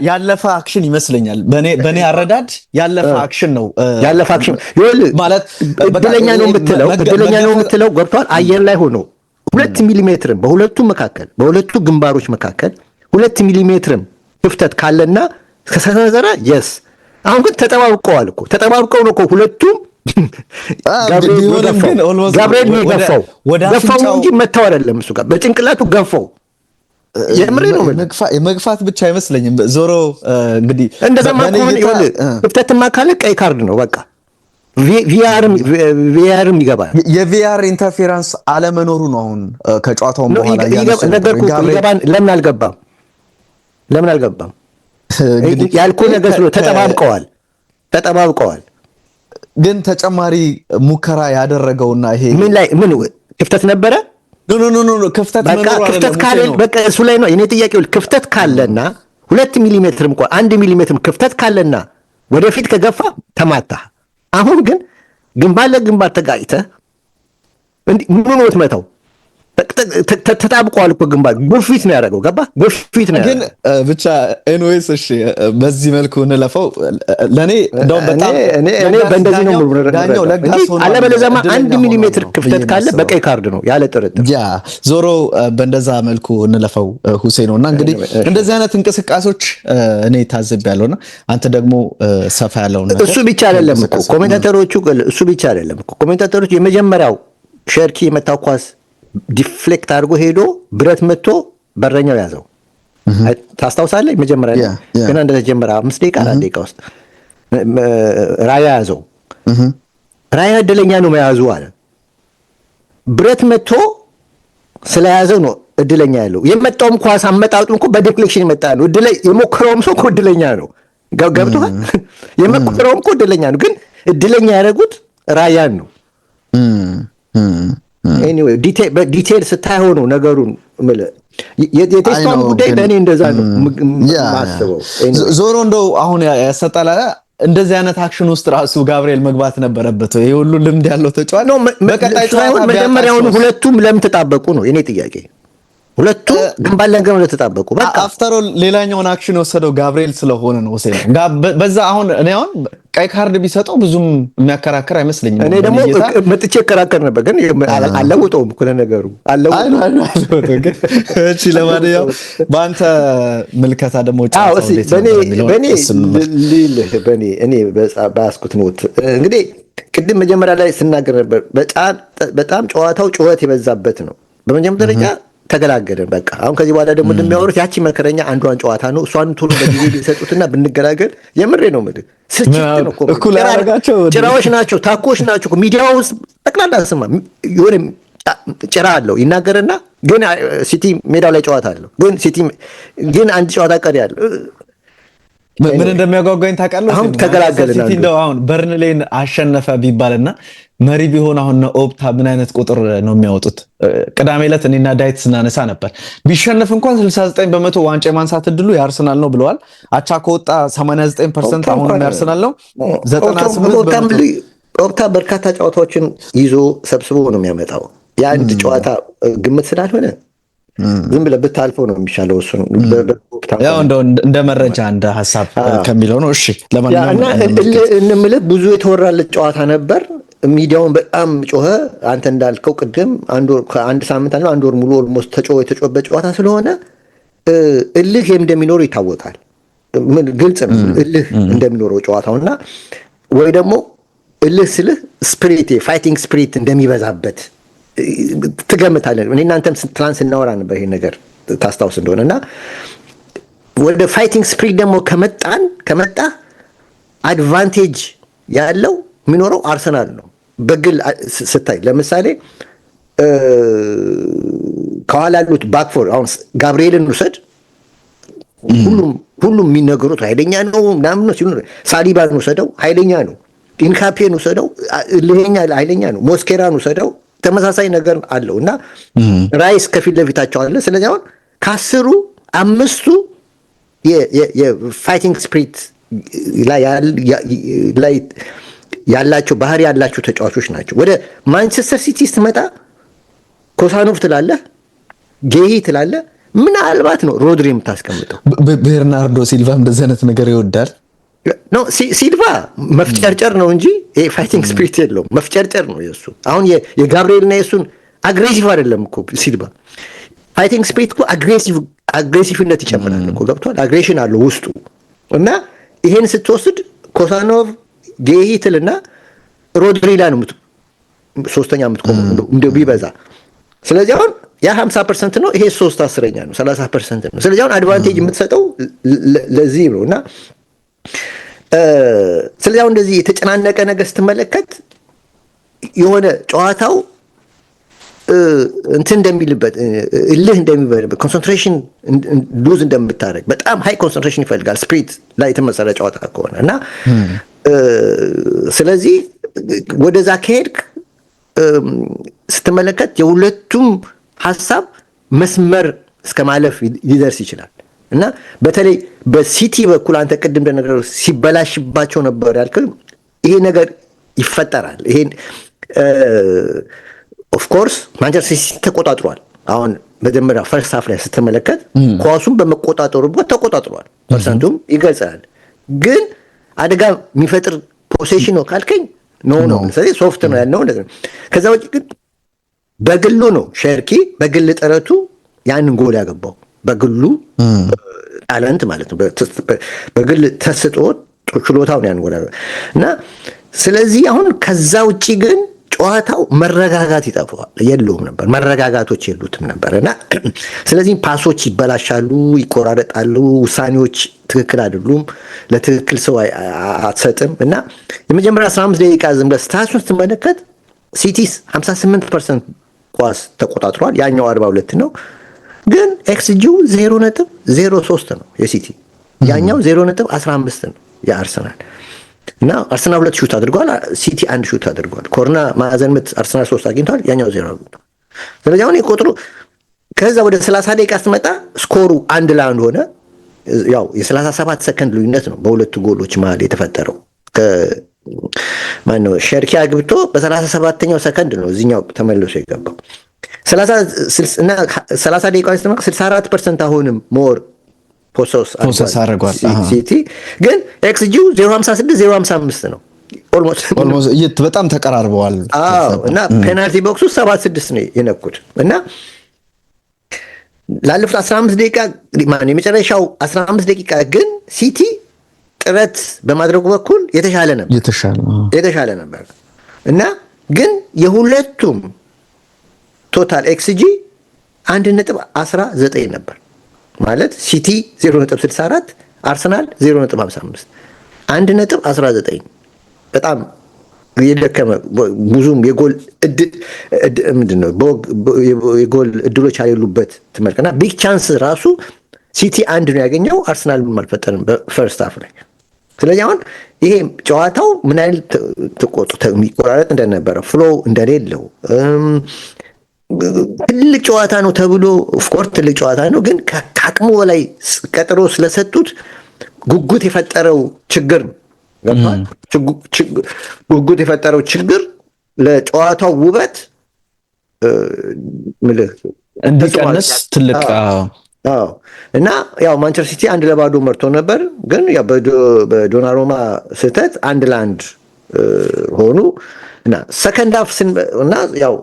ያለፈ አክሽን ይመስለኛል። በኔ አረዳድ ያለፈ አክሽን ነው። ያለፈ አክሽን ማለት እድለኛ ነው የምትለው ገብቷል። አየር ላይ ሆኖ 2 ሚሊሜትርም በሁለቱ ግንባሮች መካከል 2 ሚሊሜትርም ክፍተት ካለና ከሰነዘረ የስ አሁን ግን ተጠባብቀዋል እኮ ተጠባብቀው ነው እኮ ሁለቱም ጋብርኤል ነው ገፋው እንጂ መታው አይደለም። እሱ ጋር በጭንቅላቱ ገፋው። የምሬ ነው። መግፋት ብቻ አይመስለኝም። ዞሮ እንግዲህ እንደዛማ ከሆነ ክፍተትማ ካለ ቀይ ካርድ ነው በቃ። ቪአርም ይገባል። የቪአር ኢንተርፌራንስ አለመኖሩ ነው አሁን ከጨዋታውን በኋላ ለምን አልገባም ያልኩህ ነገር ስለ ተጠባብቀዋል። ግን ተጨማሪ ሙከራ ያደረገውና ይሄ ምን ክፍተት ነበረ? ኖ ክፍተት ካለ በቃ እሱ ላይ ነው የኔ ጥያቄ። ክፍተት ካለና 2 ሚሊሜትርም እንኳን 1 ሚሊሜትርም ክፍተት ካለና ወደፊት ከገፋ ተማታ። አሁን ግን ግንባር ለግንባር ተጋጭተህ ምን ነው የምትመታው? ተጣብቀዋል እኮ ግንባር ግፊት ነው ያደረገው። ገባ ግፊት ነው ግን ብቻ ኤንዌይስ እሺ፣ በዚህ መልኩ እንለፈው። ለኔ እንደውም በጣም እኔ በእንደዚህ ነው ዳኛው ለጋስ ሆነ። አለበለዚያማ 1 ሚሊሜትር ክፍተት ካለ በቀይ ካርድ ነው ያለ ጥርጥር። ያ ዞሮ በእንደዛ መልኩ እንለፈው ሁሴን ነውና እንግዲህ እንደዚህ አይነት እንቅስቃሴዎች እኔ ታዝቤያለሁና አንተ ደግሞ ሰፋ ያለው ነገር እሱ ብቻ አይደለም እኮ ኮሜንታተሮቹ የመጀመሪያው ሸርኪ የመታው ኳስ ዲፍሌክት አድርጎ ሄዶ ብረት መጥቶ በረኛው ያዘው። ታስታውሳለህ? መጀመሪያ ገና እንደተጀመረ 5 ደቂቃ 4 ደቂቃ ውስጥ ራያ ያዘው። ራያ እድለኛ ነው መያዙ አለ። ብረት መጥቶ ስለያዘው ነው እድለኛ ያለው። የመጣውም ኳስ አመጣጡም እኮ በዲፍሌክሽን የመጣ ነው። የሞከረውም ሰው እኮ እድለኛ ነው። ገብቶሃል? የሞከረውም እኮ እድለኛ ነው። ግን እድለኛ ያደረጉት ራያን ነው። ኤኒዌይ ዲቴል ስታየው ነው ነገሩን የቴስታውን ጉዳይ በእኔ እንደዛ ነው ማስበው። ዞሮ እንደው አሁን ያሰጣላ እንደዚህ አይነት አክሽን ውስጥ ራሱ ጋብርኤል መግባት ነበረበት። ይሄ ሁሉ ልምድ ያለው ተጫዋች ነው። በቀጣይ ጨዋታ መጀመሪያውኑ ሁለቱም ለምን ተጣበቁ ነው የኔ ጥያቄ። ሁለቱ ግንባር ለግንባር ተጣበቁ። በቃ አፍተር ኦል ሌላኛውን አክሽን የወሰደው ጋብርኤል ስለሆነ ነው ሁሴን። በዛ አሁን እኔ አሁን ቀይ ካርድ ቢሰጠው ብዙም የሚያከራክር አይመስለኝም። እኔ ደግሞ መጥቼ እከራከር ነበር ግን አለውጠውም እኮ ነገሩ እሺ ለማንኛውም በአንተ ምልከታ ደግሞ እኔ በያዝኩት ኖት እንግዲህ ቅድም መጀመሪያ ላይ ስናገር ነበር። በጣም ጨዋታው ጩኸት የበዛበት ነው። በመጀመሪያ ደረጃ ተገላገለን በቃ። አሁን ከዚህ በኋላ ደግሞ እንደሚያወሩት ያቺ መከረኛ አንዷን ጨዋታ ነው እሷን ቶሎ በጊዜ ቢሰጡትና ብንገላገል የምሬ ነው ምድ ስርጭት ነው እኮ ጭራዎች ናቸው ታኮች ናቸው። ሚዲያው ውስጥ ጠቅላላ ስማ የሆነ ጭራ አለው ይናገርና ግን ሲቲ ሜዳው ላይ ጨዋታ አለው ግን አንድ ጨዋታ ቀሪ አለው። ምን እንደሚያጓጓኝ ታውቃለህ? አሁን ተገላገልን። ሲቲ እንደው አሁን በርንሌን አሸነፈ ቢባልና መሪ ቢሆን አሁን ኦፕታ ምን አይነት ቁጥር ነው የሚያወጡት? ቅዳሜ ዕለት እኔና ዳዊት ስናነሳ ነበር። ቢሸነፍ እንኳን 69% ዋንጫ የማንሳት እድሉ የአርሰናል ነው ብለዋል። አቻ ከወጣ 89% አሁን የአርሰናል ነው። 98% ኦፕታ በርካታ ጨዋታዎችን ይዞ ሰብስቦ ነው የሚያመጣው። የአንድ ጨዋታ ግምት ስላልሆነ ዝም ብለህ ብታልፈው ነው የሚሻለው። እሱን ያው እንደ መረጃ እንደ ሐሳብ ከሚለው ነው። እሺ ለማንኛውም እንምልህ ብዙ የተወራለት ጨዋታ ነበር። ሚዲያውን በጣም ጮኸ። አንተ እንዳልከው ቅድም አንድ ሳምንት አለ አንድ ወር ሙሉ ኦልሞስት የተጮኸበት ጨዋታ ስለሆነ እልህ እንደሚኖር ይታወቃል። ምን ግልጽ ነው እልህ እንደሚኖረው ጨዋታውና ወይ ደግሞ እልህ ስልህ ስፒሪት ፋይቲንግ ስፒሪት እንደሚበዛበት ትገምታለህ። እኔ እናንተም ትናንት ስናወራ ነበር ይሄን ነገር ታስታውስ እንደሆነና ወደ ፋይቲንግ ስፒሪት ደግሞ ከመጣ አድቫንቴጅ ያለው የሚኖረው አርሰናል ነው። በግል ስታይ ለምሳሌ ከኋላ ያሉት ባክፎር አሁን ጋብርኤልን ውሰድ። ሁሉም የሚነገሩት ኃይለኛ ነው ምናምን ነው ሲሉ ሳሊባን ውሰደው ኃይለኛ ነው። ኢንካፔን ውሰደው ኃይለኛ ነው። ሞስኬራን ውሰደው ተመሳሳይ ነገር አለው እና ራይስ ከፊት ለፊታቸው አለ። ስለዚህ አሁን ከ10 አምስቱ የፋይቲንግ ስፕሪት ላይ ያላቸው ባህሪ ያላቸው ተጫዋቾች ናቸው። ወደ ማንቸስተር ሲቲ ስትመጣ ኮሳኖቭ ትላለህ፣ ጌሂ ትላለህ፣ ምናልባት ነው ሮድሪ የምታስቀምጠው። ቤርናርዶ ሲልቫ እንደዚህ አይነት ነገር ይወዳል። ሲልቫ መፍጨርጨር ነው እንጂ ፋይቲንግ ስፒሪት የለውም። መፍጨርጨር ነው የሱ። አሁን የጋብርኤልና የሱን አግሬሲቭ አይደለም እኮ ሲልቫ። ፋይቲንግ ስፒሪት እኮ አግሬሲቭነት ይጨምራል እኮ ገብቷል። አግሬሽን አለው ውስጡ እና ይሄን ስትወስድ ኮሳኖቭ ጌሂ ትልና ሮድሪ ላይ ነው ሶስተኛ የምትቆመው እንደው ቢበዛ። ስለዚህ አሁን ያ 50% ነው፣ ይሄ 3/10 ነው፣ 30% ነው። ስለዚህ አሁን አድቫንቴጅ የምትሰጠው ለዚህ ነው እና ስለዚህ አሁን እንደዚህ የተጨናነቀ ነገር ስትመለከት የሆነ ጨዋታው እንትን እንደሚልበት እልህ እንደሚበልበት ኮንሰንትሬሽን ሉዝ እንደምታደርግ በጣም ሃይ ኮንሰንትሬሽን ይፈልጋል ስፕሪት ላይ የተመሰረ ጨዋታ ከሆነ እና ስለዚህ ወደዛ ከሄድክ ስትመለከት የሁለቱም ሀሳብ መስመር እስከ ማለፍ ሊደርስ ይችላል እና በተለይ በሲቲ በኩል አንተ ቅድም እንደነገረው ሲበላሽባቸው ነበር ያልከው ይሄ ነገር ይፈጠራል። ይሄን ኦፍ ኮርስ ማንቸስተር ሲቲ ተቆጣጥሯል። አሁን መጀመሪያ ፈርስት ሃፍ ላይ ስትመለከት ኳሱን በመቆጣጠሩ ተቆጣጥሯል፣ ፐርሰንቱም ይገልጻል። ግን አደጋ የሚፈጥር ፖሴሽን ነው ካልከኝ ነው። ስለዚህ ሶፍት ነው ያልነው እንደዚህ ነው። ከዛ ውጭ ግን በግሉ ነው ሸርኪ በግል ጥረቱ ያንን ጎል ያገባው በግሉ ታለንት ማለት ነው። በግል ተስጦ ችሎታውን ያን ጎል እና ስለዚህ አሁን ከዛ ውጪ ግን ጨዋታው መረጋጋት ይጠፋዋል፣ የለውም ነበር፣ መረጋጋቶች የሉትም ነበር እና ስለዚህ ፓሶች ይበላሻሉ፣ ይቆራረጣሉ፣ ውሳኔዎች ትክክል አይደሉም፣ ለትክክል ሰው አትሰጥም እና የመጀመሪያ 15 ደቂቃ ዝም ብለህ ስታቱን ስትመለከት ሲቲስ 58% ኳስ ተቆጣጥሯል፣ ያኛው 42 ነው። ግን ኤክስጂው 0.03 ነው የሲቲ፣ ያኛው 0.15 ነው የአርሰናል እና አርሰናል 2 ሹት አድርጓል፣ ሲቲ 1 ሹት አድርጓል። ኮርና ማዕዘን ምት አርሰናል 3 አግኝቷል፣ ያኛው 0 ነው። ስለዚህ አሁን የቁጥሩ ከዛ ወደ 30 ደቂቃ ስትመጣ ስኮሩ 1-1 ሆነ። ያው የ37 ሰከንድ ልዩነት ነው በሁለቱ ጎሎች መሀል የተፈጠረው። ማነው ሸርኪ አግብቶ በ37ኛው ሰከንድ ነው እዚህኛው ተመልሶ የገባው። 30 ደቂቃ ውስጥ 64% አሁንም ሞር ፖሰስ አድርጓል ሲቲ። ግን ኤክስጂው 0.56 0.55 ነው። ኦልሞስት በጣም ተቀራርበዋል። እና ፔናልቲ ቦክሱ 76 ነው የነኩት እና ላለፉት 15 ደቂቃ ማን የመጨረሻው 15 ደቂቃ ግን ሲቲ ጥረት በማድረጉ በኩል የተሻለ ነበር እና ግን የሁለቱም ቶታል ኤክስጂ 1.19 ነበር ማለት ሲቲ 0.64 አርሰናል 0.55 1.19 በጣም የደከመ ብዙም የጎል የጎል እድሎች ያሉበት ትመልከና ቢግ ቻንስ ራሱ ሲቲ 1 ነው ያገኘው፣ አርሰናል ምንም አልፈጠረም በፈርስት ሃፍ ላይ። ስለዚህ አሁን ይሄ ጨዋታው ምን አይነት የሚቆራረጥ እንደነበረ ፍሎው እንደሌለው ትልቅ ጨዋታ ነው ተብሎ ኦፍኮርስ ትልቅ ጨዋታ ነው፣ ግን ከአቅሙ በላይ ቀጥሮ ስለሰጡት ጉጉት የፈጠረው ችግር ነው። ጉጉት የፈጠረው ችግር ለጨዋታው ውበት እንዲቀንስ ትልቅ እና ያው ማንቸስተር ሲቲ 1-0 መርቶ ነበር፣ ግን ያው በዶናሩማ ስህተት 1-1 ሆኑ እና ሰከንድ ሃፍ እና ያው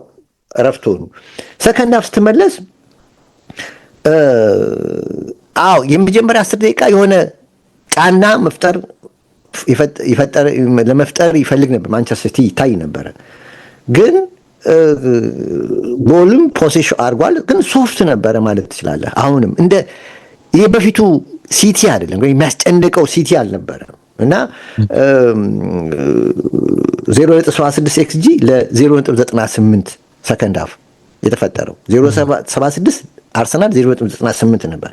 እረፍት ሆኑ። ሰከንድ ሃፍ ስትመለስ የመጀመሪያ 10 ደቂቃ የሆነ ጫና ለመፍጠር ይፈልግ ነበር ማንቸስተር ሲቲ ይታይ ነበረ። ግን ጎልም ፖሴሽን አድርጓል፣ ግን ሶፍት ነበረ ማለት ትችላለህ። አሁንም እንደ ይሄ በፊቱ ሲቲ አይደለም፣ የሚያስጨንቀው ሲቲ አልነበረም እና 0.76 ኤክስጂ ለ0.98 ሰከንድ ሃፍ የተፈጠረው 0.76 አርሰናል 0.98 ነበር።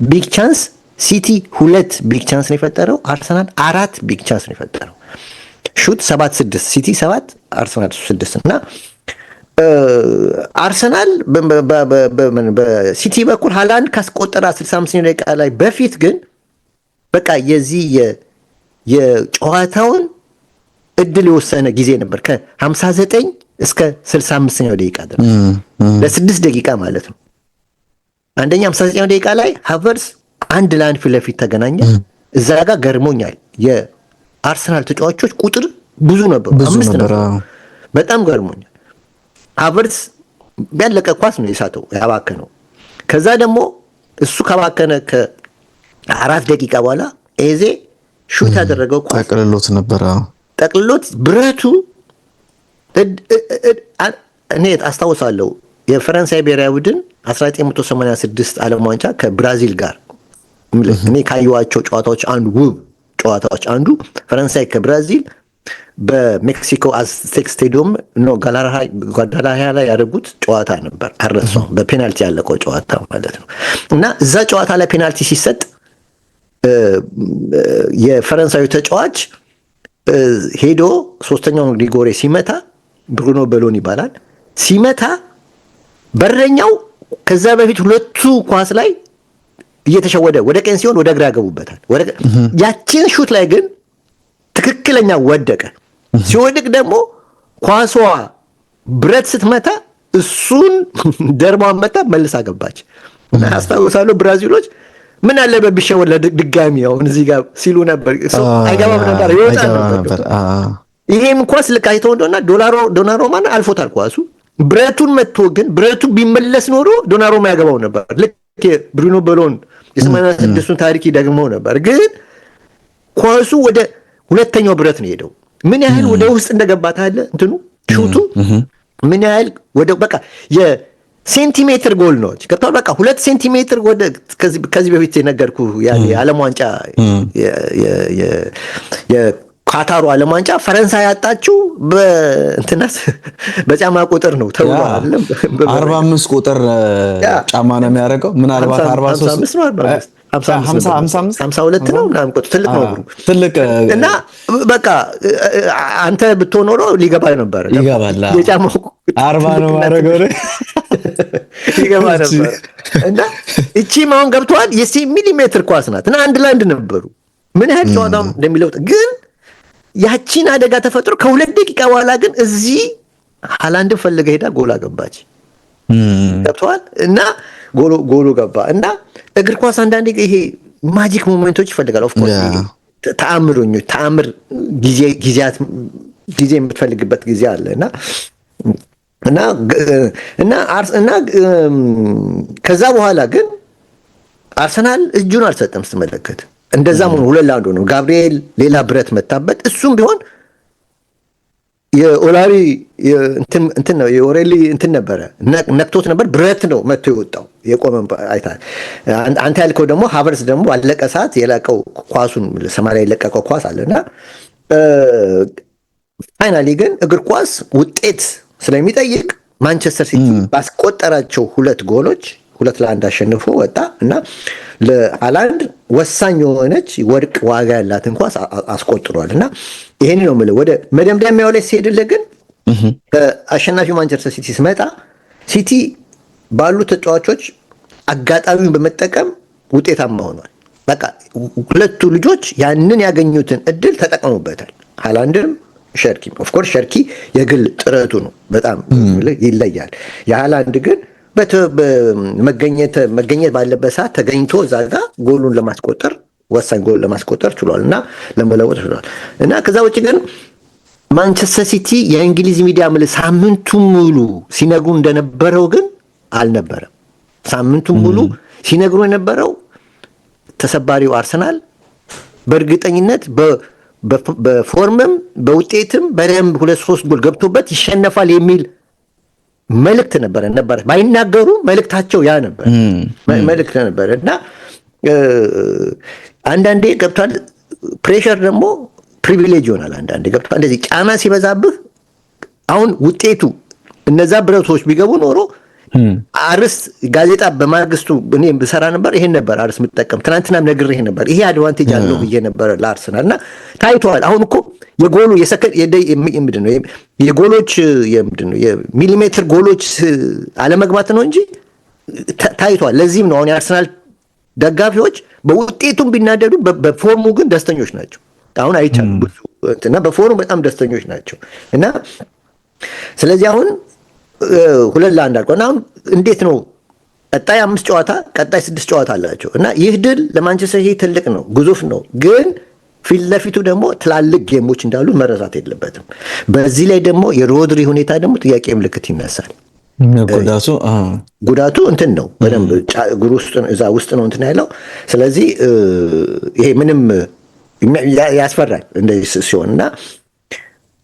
ቢግ ቻንስ ሲቲ 2 ቢግ ቻንስ ነው የፈጠረው፣ አርሰናል 4 ቢግ ቻንስ ነው የፈጠረው። ሹት 7-6 ሲቲ 7 አርሰናል 6 እና አርሰናል በሲቲ በኩል ሃላንድ ካስቆጠረ 65 ደቂቃ ላይ በፊት ግን በቃ የዚህ የጨዋታውን እድል የወሰነ ጊዜ ነበር። ከ59 እስከ 65ኛው ደቂቃ ድረስ ለ6 ደቂቃ ማለት ነው። አንደኛ 59ኛው ደቂቃ ላይ ሃቨርስ 1-1 ፊት ለፊት ተገናኘ። እዛ ጋር ገርሞኛል። የአርሰናል ተጫዋቾች ቁጥር ብዙ ነበሩ፣ 5 ነበሩ። በጣም ገርሞኛል። ሃቨርስ ያለቀ ኳስ ነው የሳተው ያባከነው። ከዛ ደግሞ እሱ ከባከነ ከ4 ደቂቃ በኋላ ኤዜ ሹት ያደረገው ኳስ ጠቅልሎት ነበር። ጠቅልሎት ብረቱ እኔ አስታውሳለሁ። የፈረንሳይ ብሔራዊ ቡድን 1986 ዓለም ዋንጫ ከብራዚል ጋር እኔ ካየኋቸው ጨዋታዎች አንዱ ውብ ጨዋታዎች አንዱ ፈረንሳይ ከብራዚል በሜክሲኮ አዝቴክ ስቴዲየም ነው ጓዳላሃራ ላይ ያደረጉት ጨዋታ ነበር። አረሷም በፔናልቲ ያለቀው ጨዋታ ማለት ነው። እና እዛ ጨዋታ ላይ ፔናልቲ ሲሰጥ የፈረንሳዩ ተጫዋች ሄዶ ሶስተኛውን ሪጎሬ ሲመታ ብሩኖ በሎን ይባላል ሲመታ በረኛው ከዛ በፊት ሁለቱ ኳስ ላይ እየተሸወደ ወደ ቀኝ ሲሆን ወደ ግራ ያገቡበታል። ያቺን ሹት ላይ ግን ትክክለኛ ወደቀ። ሲወድቅ ደግሞ ኳሷ ብረት ስትመታ እሱን ደርባን መታ መልሳ ገባች። እና አስታውሳለሁ ብራዚሎች ምን አለበት ቢሸወድ ድጋሚ አሁን እዚህ ጋር ሲሉ ነበር። አይገባም ነበር ይወጣ ነበር። ይሄም ኳስ ልክ አይተው እንደሆነ ዶናሩማን አልፎታል ኳሱ ብረቱን መጥቶ ግን ብረቱ ቢመለስ ኖሮ ዶናሩማ ያገባው ነበር። ልክ ብሩኖ በሎን የ86ቱን ታሪክ ይደግመው ነበር። ግን ኳሱ ወደ ሁለተኛው ብረት ነው ሄደው ምን ያህል ወደ ውስጥ እንደገባ ታለ እንትኑ ሹቱ ምን ያህል ወደ በቃ የሴንቲሜትር ጎል ነው ገብቷል። በቃ 2 ሴንቲሜትር ወደ ከዚህ በፊት የነገርኩ የዓለም ዋንጫ የካታሩ ዓለም ዋንጫ ፈረንሳይ ያጣችው በእንትናስ በጫማ ቁጥር ነው ተብሏል አይደለም። 45 ቁጥር ጫማ ነው የሚያደርገው። ምን 43 ነው 52 ነው ምናምን ቁጥር ትልቅ ነው ትልቅ እና በቃ አንተ ብትሆን ኖሮ ሊገባ ነበር። ይገባል። የጫማው 40 ነው ማረገው ይገባ ነበር። እና እቺ ማውን ገብቷል። ሚሊሜትር ኳስ ናት እና 1-1 ነበሩ። ምን ያህል ጨዋታው እንደሚለውጥ ግን ያቺን አደጋ ተፈጥሮ ከ2 ደቂቃ በኋላ ግን እዚህ ሃላንድ ፈልገ ሄዳ ጎል አገባች። ገብቷል። እና ጎሉ ገባ። እና እግር ኳስ አንዳንዴ ይሄ ማጂክ ሞመንቶች ይፈልጋል። ኦፍ ኮርስ ተአምር ጊዜ የምትፈልግበት ጊዜ አለ እና ከዛ በኋላ ግን አርሰናል እጁን አልሰጠም ስትመለከት። እንደዛም ሆኖ 2-1 ነው። ጋብሪኤል ሌላ ብረት መታበት። እሱም ቢሆን የኦላሪ እንትን ነው የኦሬሊ እንትን ነበረ ነክቶት ነበር። ብረት ነው መጥቶ የወጣው የቆመ አይታል። አንተ ያልከው ደግሞ ሃቨርስ ደግሞ ባለቀ ሰዓት የላቀው ኳሱን ሰማይ ላይ የለቀቀው ኳስ አለና ፋይናሊ ግን እግር ኳስ ውጤት ስለሚጠይቅ ማንቸስተር ሲቲ ባስቆጠራቸው 2 ጎሎች 2-1 አሸንፎ ወጣ እና ለሃላንድ ወሳኝ የሆነች ወርቅ ዋጋ ያላትን ኳስ አስቆጥሯል። እና ይሄን ነው የምልህ። ወደ መደምደሚያው ላይ ሲሄድልህ ግን አሸናፊው ማንቸስተር ሲቲ ሲመጣ ሲቲ ባሉ ተጫዋቾች አጋጣሚውን በመጠቀም ውጤታማ ሆኗል። በቃ ሁለቱ ልጆች ያንን ያገኙትን እድል ተጠቀሙበታል። ሃላንድም ሸርኪም ኦፍ ኮርስ ሸርኪ የግል ጥረቱ ነው በጣም ይለያል። የሃላንድ ግን መገኘት ባለበት ሰዓት ተገኝቶ እዛ ጋር ጎሉን ለማስቆጠር ወሳኝ ጎል ለማስቆጠር ችሏል እና ለመለወጥ ችሏል። እና ከዛ ውጭ ግን ማንቸስተር ሲቲ የእንግሊዝ ሚዲያ ሳምንቱን ሙሉ ሲነግሩ እንደነበረው ግን አልነበረም። ሳምንቱን ሙሉ ሲነግሩ የነበረው ተሰባሪው አርሰናል በእርግጠኝነት በፎርምም በውጤትም በደንብ 2-3 ጎል ገብቶበት ይሸነፋል የሚል መልእክት ነበረ ባይናገሩ መልእክታቸው ያ ነበር መልእክት ነበር። እና አንዳንዴ ገብቷል ፕሬሸር ደግሞ ፕሪቪሌጅ ይሆናል። አንዳንዴ ገብቷል እንደዚህ ጫና ሲበዛብህ አሁን ውጤቱ እነዛ ብረቶች ቢገቡ ኖሮ አርዕስት ጋዜጣ በማግስቱ እኔ ብሰራ ነበር ይሄን ነበር አርዕስት የምጠቀም። ትናንትናም ነግሬህ ነበር ይሄ አድቫንቴጅ አለው ብዬ ነበር ለአርሰናል እና ታይቷል። አሁን እኮ የጎሉ ምንድን ነው የጎሎች ምንድን ነው የሚሊሜትር ጎሎች አለመግባት ነው እንጂ ታይቷል። ለዚህም ነው አሁን የአርሰናል ደጋፊዎች በውጤቱም ቢናደዱ በፎርሙ ግን ደስተኞች ናቸው። አሁን አይቻልም ብዙ እና በፎርሙ በጣም ደስተኞች ናቸው እና ስለዚህ አሁን 2-1 አልቋል። እና አሁን እንዴት ነው ቀጣይ 5 ጨዋታ ቀጣይ 6 ጨዋታ አላቸው እና ይህ ድል ለማንቸስተር ሲቲ ትልቅ ነው፣ ግዙፍ ነው። ግን ፊት ለፊቱ ደግሞ ትላልቅ ጌሞች እንዳሉ መረሳት የለበትም። በዚህ ላይ ደግሞ የሮድሪ ሁኔታ ደግሞ ጥያቄ ምልክት ይነሳል። ጉዳቱ እንትን ነው በደንብ እግሩ ውስጥ እዛ ውስጥ ነው እንትን ያለው። ስለዚህ ይሄ ምንም ያስፈራል እንደዚህ ሲሆን እና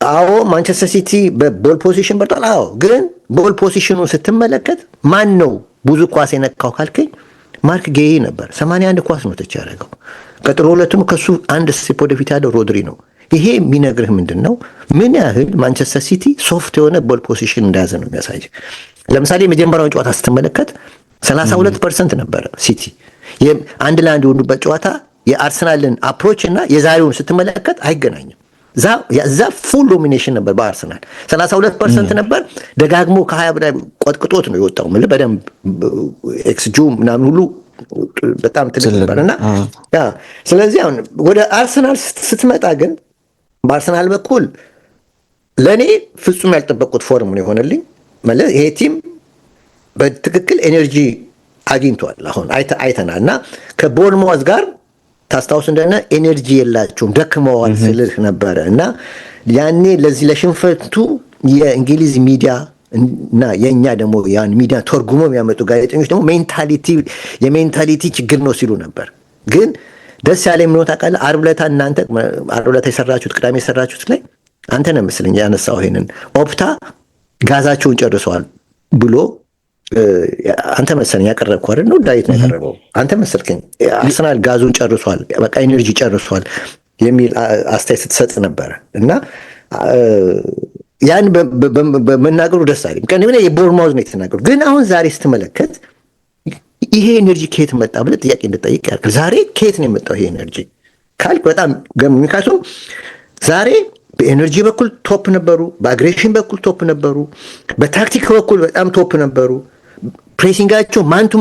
አዎ ማንቸስተር ሲቲ በቦል ፖዚሽን በርቷል። አዎ ግን ቦል ፖዚሽኑን ስትመለከት ማን ነው ብዙ ኳስ የነካው ካልከኝ ማርክ ጌይ ነበር። 81 ኳስ ነው ተች ያደረገው። ቀጥሎ ሁለቱም ከሱ አንድ ስቴፕ ወደፊት ያለው ሮድሪ ነው። ይሄ የሚነግርህ ምንድን ነው ምን ያህል ማንቸስተር ሲቲ ሶፍት የሆነ ቦል ፖዚሽን እንደያዘ ነው የሚያሳይ። ለምሳሌ የመጀመሪያውን ጨዋታ ስትመለከት 32% ነበረ ሲቲ አንድ ለአንድ የሆኑበት ጨዋታ። የአርሰናልን አፕሮች እና የዛሬውን ስትመለከት አይገናኝም። እዛ ፉል ዶሚኔሽን ነበር በአርሰናል 32% ነበር። ደጋግሞ ከ20 በላይ ቆጥቅጦት ነው የወጣው። ምን በደንብ ኤክስጂ ምናምን ሁሉ በጣም ትልቅ ነበር እና ስለዚህ አሁን ወደ አርሰናል ስትመጣ ግን በአርሰናል በኩል ለእኔ ፍጹም ያልጠበቁት ፎርም ነው የሆነልኝ። ማለት ይሄ ቲም በትክክል ኤነርጂ አግኝቷል። አሁን አይተናል እና ከቦርንማውዝ ጋር ታስታውስ እንደሆነ ኤነርጂ የላቸውም ደክመዋል ስልህ ነበረ እና ያኔ ለዚህ ለሽንፈቱ የእንግሊዝ ሚዲያ እና የእኛ ደግሞ ያን ሚዲያ ተርጉሞ የሚያመጡ ጋዜጠኞች ደግሞ የሜንታሊቲ ችግር ነው ሲሉ ነበር። ግን ደስ ያለ ምን ታውቃለህ? ዓርብ ዕለት የሰራችሁት ቅዳሜ የሰራችሁት ላይ አንተ ነህ መሰለኝ ያነሳው ይሄንን ኦፕታ ጋዛቸውን ጨርሰዋል ብሎ አንተ መሰለኝ ያቀረብከው አይደል? ነው ዳዊት ነው ያቀረበው። አንተ መሰልከኝ አርሰናል ጋዙን ጨርሷል፣ በቃ ኤነርጂ ጨርሷል የሚል አስተያየት ስትሰጥ ነበረ እና ያን በመናገሩ ደስ አይልም። ቀን ምን የቦርንማውዝ ነው የተናገሩ። ግን አሁን ዛሬ ስትመለከት ይሄ ኤነርጂ ከየት መጣ ብለህ ጥያቄ እንድጠይቅ ያልክ። ዛሬ ከየት ነው የመጣው ይሄ ኤነርጂ ካልክ በጣም ምክንያቱም ዛሬ በኤነርጂ በኩል ቶፕ ነበሩ፣ በአግሬሽን በኩል ቶፕ ነበሩ፣ በታክቲክ በኩል በጣም ቶፕ ነበሩ። ፕሬሲንጋቸው ማንቱ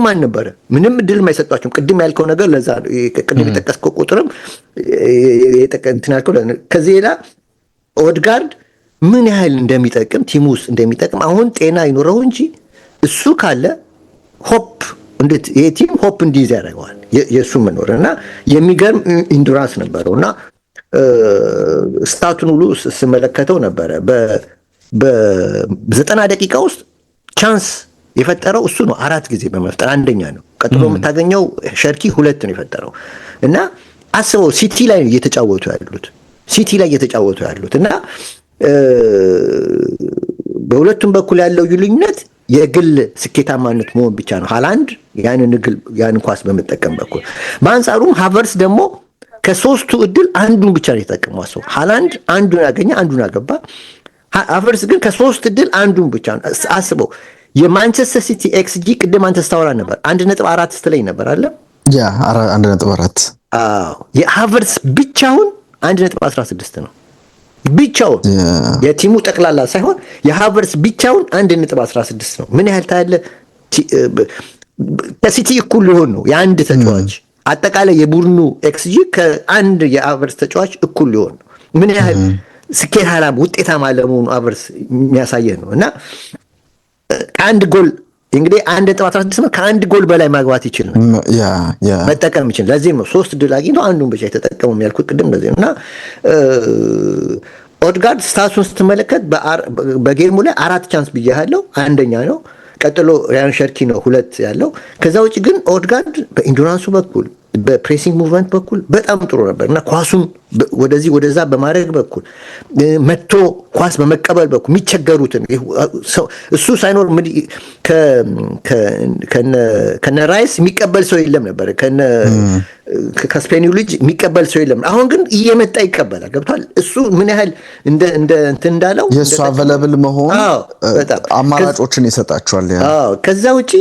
ማን ነበረ። ምንም እድል የማይሰጧቸውም። ቅድም ያልከው ነገር ለዛ ቅድም የጠቀስከው ቁጥርም እንትን ያልከው ከዚህ ሌላ ኦድጋርድ ምን ያህል እንደሚጠቅም ቲሙ ውስጥ እንደሚጠቅም አሁን ጤና ይኖረው እንጂ እሱ ካለ ሆፕ እንዴት ይሄ ቲም ሆፕ እንዲይዝ ያደርገዋል የእሱ መኖር እና የሚገርም ኢንዱራንስ ነበረው እና ስታቱን ሁሉ ስመለከተው ነበረ። በ90 ደቂቃ ውስጥ ቻንስ የፈጠረው እሱ ነው። 4 ጊዜ በመፍጠር አንደኛ ነው። ቀጥሎ የምታገኘው ሸርኪ 2 ነው የፈጠረው እና አስበው ሲቲ ላይ እየተጫወቱ ያሉት እና በሁለቱም በኩል ያለው ልዩነት የግል ስኬታማነት መሆን ብቻ ነው። ሃላንድ ያንን ኳስ በመጠቀም በኩል በአንጻሩም ሃቨርስ ደግሞ ከሶስቱ እድል አንዱን ብቻ ነው የተጠቀመው። ሰው ሃላንድ አንዱን ያገኘ አንዱን አገባ። ሃቨርስ ግን ከሶስት እድል አንዱን ብቻ ነው። አስበው የማንቸስተር ሲቲ ኤክስጂ ቅድም አንተ ስታወራ ነበር 1.4 ስትለኝ ነበር አለ 1.4 የሃቨርስ ብቻውን 1.16 ነው። ብቻውን የቲሙ ጠቅላላ ሳይሆን የሃቨርስ ብቻውን 1.16 ነው። ምን ያህል ታያለ? ከሲቲ እኩል ሊሆን ነው የአንድ ተጫዋች አጠቃላይ የቡድኑ ኤክስጂ ከአንድ የሃቨርስ ተጫዋች እኩል ሊሆን ነው። ምን ያህል ስኬታማ ውጤታማ ለመሆኑ ሃቨርስ የሚያሳየህ ነው እና ከአንድ ጎል እንግዲህ 1.16 ነው። ከአንድ ጎል በላይ ማግባት ይችላል መጠቀም ይችላል። ለዚህም ነው 3 ድል አግኝቶ አንዱን ብቻ የተጠቀመው የሚያልኩት ቅድም ለዚህ ነው እና ኦድጋርድ ስታቱን ስትመለከት በጌሙ ላይ 4 ቻንስ ብያለሁ፣ አንደኛ ነው። ቀጥሎ ራያን ሸርኪ ነው 2 ያለው። ከዛ ውጭ ግን ኦድጋርድ በኢንዱራንሱ በኩል በፕሬሲንግ ሙቭመንት በኩል በጣም ጥሩ ነበር እና ኳሱን ወደዚህ ወደዛ በማድረግ በኩል መጥቶ ኳስ በመቀበል በኩል የሚቸገሩትን እሱ ሳይኖር ከነ ራይስ የሚቀበል ሰው የለም ነበር። ከስፔኒው ልጅ የሚቀበል ሰው የለም። አሁን ግን እየመጣ ይቀበላል። ገብቷል። እሱ ምን ያህል እንትን እንዳለው የእሱ አቬለብል መሆን አማራጮችን ይሰጣቸዋል። ከዛ ውጪ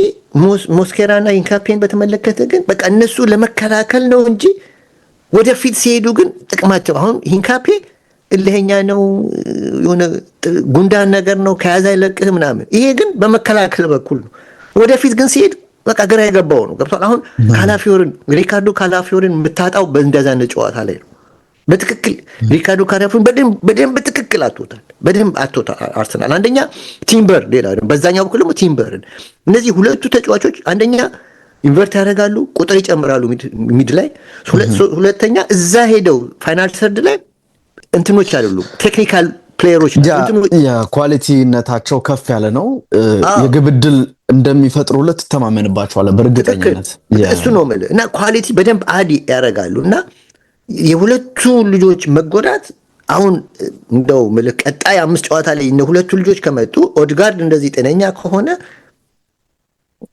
ሞስኬራና ኢንካፔን በተመለከተ ግን በቃ እነሱ ለመከላከል ነው እንጂ ወደፊት ሲሄዱ ግን ጥቅማቸው አሁን ኢንካፔ እልህኛ ነው፣ የሆነ ጉንዳን ነገር ነው፣ ከያዘ አይለቅህ ምናምን። ይሄ ግን በመከላከል በኩል ነው። ወደፊት ግን ሲሄድ በቃ ግራ የገባው ነው። ገብቷል። አሁን ሪካርዶ ካላፊዮሪን የምታጣው በእንደዛ ጨዋታ ላይ ነው። በትክክል ሪካርዶ ካላፊዮሪን በደንብ በትክክል አጥቶታል። በደንብ አጥቶታል አርሰናል። አንደኛ ቲምበር፣ ሌላ በዛኛው በኩል ደግሞ ቲምበርን። እነዚህ ሁለቱ ተጫዋቾች አንደኛ ኢንቨርት ያደርጋሉ፣ ቁጥር ይጨምራሉ ሚድ ላይ። ሁለተኛ እዛ ሄደው ፋይናል ሰርድ ላይ እንትኖች አይደሉም፣ ቴክኒካል ፕሌየሮች ኳሊቲነታቸው ከፍ ያለ ነው። የግብ ዕድል እንደሚፈጥሩለት ተማመንባቸዋል በእርግጠኝነት። እሱ ነው የምልህ እና ኳሊቲ በደንብ አዲ ያደርጋሉ እና የሁለቱ ልጆች መጎዳት አሁን እንደው ምልህ ቀጣይ 5 ጨዋታ ላይ ሁለቱ ልጆች ከመጡ ኦድጋርድ እንደዚህ ጤነኛ ከሆነ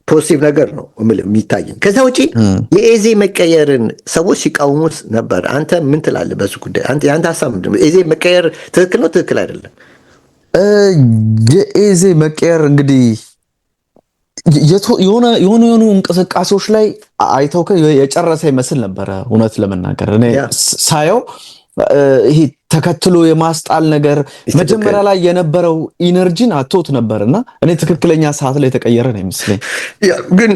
ፖዚቲቭ ነገር ነው የሚታየኝ። ከዛ ውጪ የኤዜ መቀየርን ሰዎች ሲቃወሙት ነበር። አንተ ምን ትላለህ በሱ ጉዳይ? የአንተ ሀሳብ ምንድን ነው? ኤዜ መቀየር ትክክል ነው ትክክል አይደለም? የኤዜ መቀየር እንግዲህ የሆኑ እንቅስቃሴዎች ላይ አይተው የጨረሰ ይመስል ነበረ። እውነት ለመናገር እኔ ሳየው ይሄ ተከትሎ የማስጣል ነገር መጀመሪያ ላይ የነበረው ኢነርጂን አቶት ነበርና እኔ ትክክለኛ ሰዓት ላይ ተቀየረ ነው የሚመስለኝ። ግን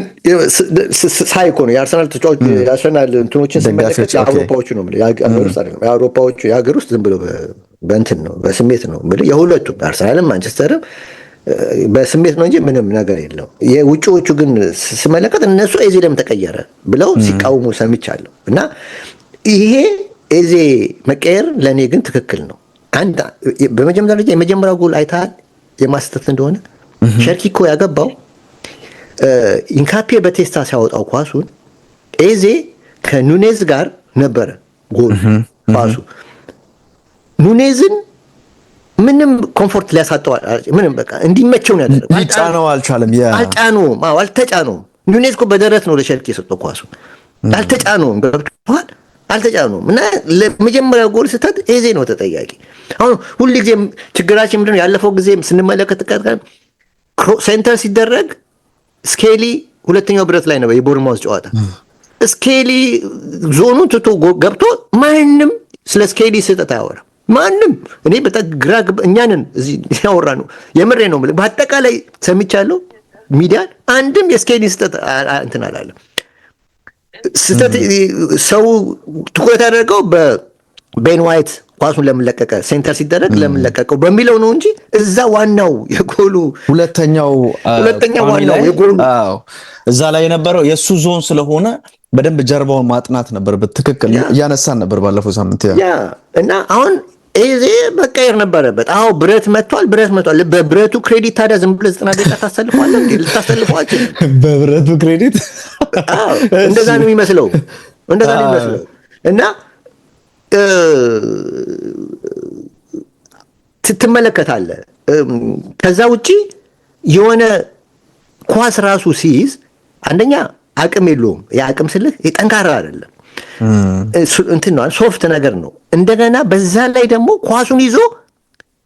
ሳይኮ ነው የአርሰናል ተጫዋች የአርሰናል እንትኖችን ሲመለከት የአውሮፓዎቹ ነው የአውሮፓዎቹ የሀገር ውስጥ ዝም ብሎ በእንትን ነው በስሜት ነው የሁለቱ አርሰናልም ማንቸስተርም በስሜት ነው እንጂ ምንም ነገር የለው። የውጭዎቹ ግን ስመለከት እነሱ ኤዜ ለምን ተቀየረ ብለው ሲቃወሙ ሰምቻለሁ። እና ይሄ ኤዜ መቀየር ለእኔ ግን ትክክል ነው። በመጀመሪያ ደረጃ የመጀመሪያው ጎል አይተሃል የማስተት እንደሆነ ሸርኪ እኮ ያገባው ኢንካፔ በቴስታ ሲያወጣው ኳሱን ኤዜ ከኑኔዝ ጋር ነበረ ጎል ኳሱ ኑኔዝን ምንም ኮምፎርት ሊያሳጠው ምንም በቃ እንዲመቸው ነው ያደረገው። ሊጫነው አልቻለም። አልተጫነውም። ኑኔዝ እኮ በደረት ነው ለሸርኪ የሰጠው ኳሱን። አልተጫነውም። ገብቶሃል? አልተጫነውም። እና ለመጀመሪያው ጎል ስህተት ኤዜ ነው ተጠያቂ። አሁን ሁልጊዜ ችግራችን ምንድነው? ያለፈው ጊዜ ስንመለከት ሴንተር ሲደረግ ስኬሊ ሁለተኛው ብረት ላይ ነው የቦርንማውዝ ጨዋታ። ስኬሊ ዞኑን ትቶ ገብቶ ማንም ስለ ስኬሊ ስህተት አያወራም። ማንም እኔ በጣም ግራ እኛንን እዚህ ያወራ ነው የምሬ ነው። በአጠቃላይ ሰምቻለሁ ሚዲያን አንድም የስኬሊ ስህተት እንትን አላለም። ስህተት ሰው ትኩረት ያደረገው በቤን ዋይት ኳሱን ለምንለቀቀ ሴንተር ሲደረግ ለምንለቀቀው በሚለው ነው እንጂ እዛ ዋናው የጎሉ ሁለተኛው ዋናው የጎሉ እዛ ላይ የነበረው የሱ ዞን ስለሆነ በደንብ ጀርባውን ማጥናት ነበር። በትክክል እያነሳን ነበር ባለፈው ሳምንት እና አሁን ኤዜ መቀየር ነበረበት። አዎ ብረት መጥቷል። በብረቱ ክሬዲት ታዲያ ዝም ብለህ 90 ደቂቃ ታሰልፈዋለህ እንዴ? ልታሰልፈዋለህ በብረቱ ክሬዲት? እንደዛ ነው የሚመስለው እና ትመለከታለህ። ከዛ ውጪ የሆነ ኳስ ራሱ ሲይዝ አንደኛ አቅም የለውም። የአቅም ስልህ ጠንካራ አይደለም። እንትን ነው ሶፍት ነገር ነው። እንደገና በዛ ላይ ደግሞ ኳሱን ይዞ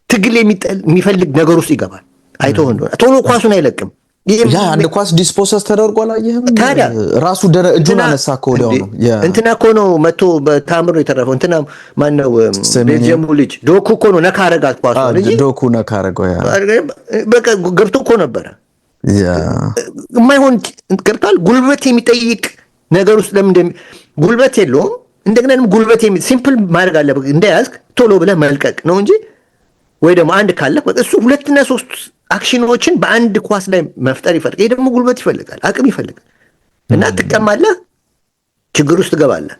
ትግል የሚፈልግ ነገር ውስጥ ይገባል። አይተው እንደሆነ ቶሎ ኳሱን አይለቅም። አንድ ኳስ ዲስፖሰስ ተደርጓል። አየህም? ታዲያ ራሱ እጁን አነሳ እኮ ወዲያው ነው። እንትና እኮ ነው መጥቶ በታምር ነው የተረፈው። እንትና ማነው ቤልጅየሙ ልጅ ዶኩ እኮ ነው ነካ አረጋት ኳሱን እንጂ ዶኩ ነካ አረጋው። በቃ ገብቶ እኮ ነበረ። የማይሆን ገብቷል። ጉልበት የሚጠይቅ ነገር ውስጥ ለምን ጉልበት የለውም። እንደገና ጉልበት ሲምፕል ማድረግ አለበት። እንደያዝክ ቶሎ ብለህ መልቀቅ ነው እንጂ ወይ ደግሞ አንድ ካለ እሱ 2 እና 3 አክሽኖችን በአንድ ኳስ ላይ መፍጠር ይፈልጋል። ይሄ ደግሞ ጉልበት ይፈልጋል፣ አቅም ይፈልጋል። እና ትቀማለህ፣ ችግር ውስጥ ትገባለህ።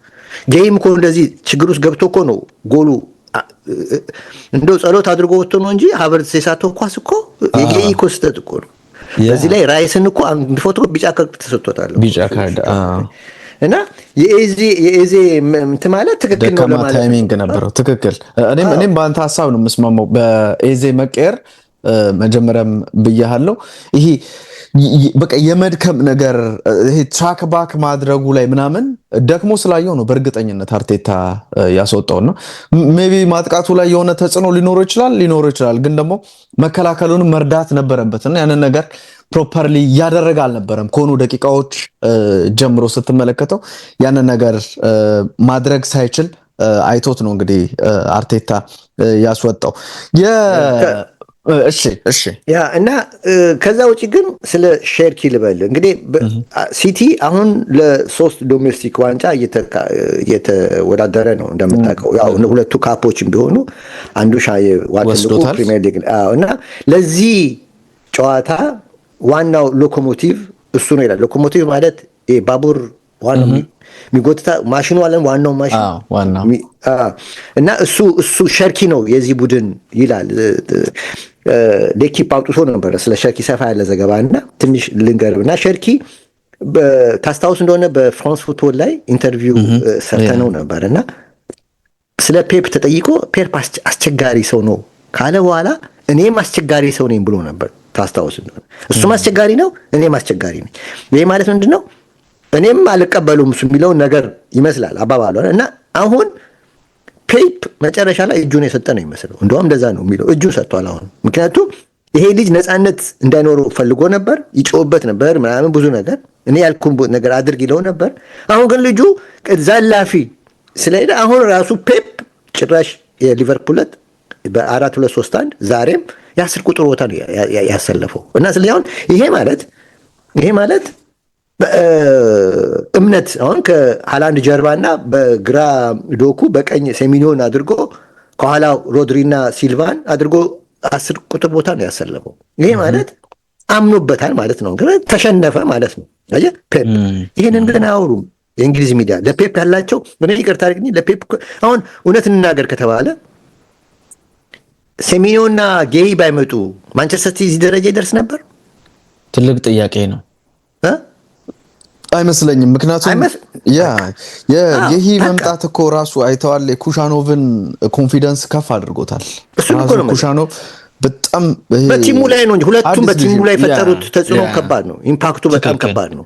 ጌም እኮ እንደዚህ ችግር ውስጥ ገብቶ እኮ ነው ጎሉ። እንደው ጸሎት አድርጎ ወጥቶ ነው እንጂ ሀቨርትዝ የሳተው ኳስ እኮ የጌይ እኮ ስህተት እኮ ነው። በዚህ ላይ ራይስን እኮ አንድ ፎቶ ቢጫ ካርድ ተሰጥቶታል። ቢጫ ካርድ እና የኤዜ እንትን ማለት ትክክል ነው ለማለት ታይሚንግ ነበረው። ትክክል። እኔም በአንተ ሀሳብ ነው የምስማማው። በኤዜ መቀየር መጀመሪያም ብያለሁ። ይሄ በቃ የመድከም ነገር ይሄ ትራክ ባክ ማድረጉ ላይ ምናምን ደክሞ ስላየው ነው በእርግጠኝነት አርቴታ ያስወጣውና ሜቢ ማጥቃቱ ላይ የሆነ ተጽዕኖ ሊኖረው ይችላል። ግን ደግሞ መከላከሉን መርዳት ነበረበትና ያንን ነገር ፕሮፐርሊ እያደረገ አልነበረም። ከሆኑ ደቂቃዎች ጀምሮ ስትመለከተው ያንን ነገር ማድረግ ሳይችል አይቶት ነው እንግዲህ አርቴታ ያስወጣው። እሺ ያ እና ከዛ ውጪ ግን ስለ ሼርኪ ልበል እንግዲህ ሲቲ አሁን ለ3 ዶሜስቲክ ዋንጫ እየተወዳደረ ነው እንደምታውቀው። ያው ሁለቱ ካፖችም ቢሆኑ አንዱ ዋትልቁ ፕሪሚየር ሊግ እና ለዚህ ጨዋታ ዋናው ሎኮሞቲቭ እሱ ነው ይላል። ሎኮሞቲቭ ማለት ባቡር ዋናው የሚጎትታ ማሽኑ አለን ዋናው ማሽን እና እሱ ሸርኪ ነው የዚህ ቡድን ይላል። ሌኪፕ አውጥቶ ነበር ስለ ሸርኪ ሰፋ ያለ ዘገባ እና ትንሽ ልንገርና ሸርኪ ታስታውስ እንደሆነ በፍራንስ ፉትቦል ላይ ኢንተርቪው ሰርተነው ነበር እና ስለ ፔፕ ተጠይቆ ፔፕ አስቸጋሪ ሰው ነው ካለ በኋላ እኔም አስቸጋሪ ሰው ነኝ ብሎ ነበር። ታስታውስ እንደሆነ እሱም አስቸጋሪ ነው እኔም አስቸጋሪ ነኝ። ይሄ ማለት ምንድነው? እኔም አልቀበሉም እሱ የሚለውን ነገር ይመስላል አባባሉ እና አሁን ፔፕ መጨረሻ ላይ እጁን የሰጠ ነው ይመስለው። እንደውም እንደዛ ነው የሚለው እጁን ሰጥቷል አሁን። ምክንያቱም ይሄ ልጅ ነፃነት እንዳይኖረው ፈልጎ ነበር፣ ይጮህበት ነበር ምናምን ብዙ ነገር እኔ ያልኩን ነገር አድርግ ይለው ነበር። አሁን ግን ልጁ ዛላፊ ስለሄደ አሁን ራሱ ፔፕ ጭራሽ የሊቨርፑል በ4-2-3-1 ዛሬም የ10 ቁጥር ቦታ ነው ያሰለፈው እና ስለዚህ አሁን ይሄ ማለት እምነት አሁን ከሃላንድ ጀርባና በግራ ዶኩ በቀኝ ሴሚኒዮን አድርጎ ከኋላ ሮድሪና ሲልቫን አድርጎ 10 ቁጥር ቦታ ነው ያሰለፈው። ይሄ ማለት አምኖበታል ማለት ነው። ግን ተሸነፈ ማለት ነው። አየህ ፔፕ ይሄንን ግን አያወሩም የእንግሊዝ ሚዲያ ለፔፕ ያላቸው ምን ይቅርታ አድርግኝ ለፔፕ አሁን እውነት እንናገር ከተባለ ሴሚኒዮና ጌሂ ባይመጡ ማንቸስተር ሲቲ እዚህ ደረጃ ይደርስ ነበር? ትልቅ ጥያቄ ነው። አይመስለኝም። ምክንያቱም የጌሂ መምጣት እኮ ራሱ አይተዋል የኩሻኖቭን ኮንፊደንስ ከፍ አድርጎታል። ኩሻኖቭ በጣም በቲሙ ላይ ነው እንጂ ሁለቱም በቲሙ ላይ የፈጠሩት ተጽዕኖ ከባድ ነው። ኢምፓክቱ በጣም ከባድ ነው።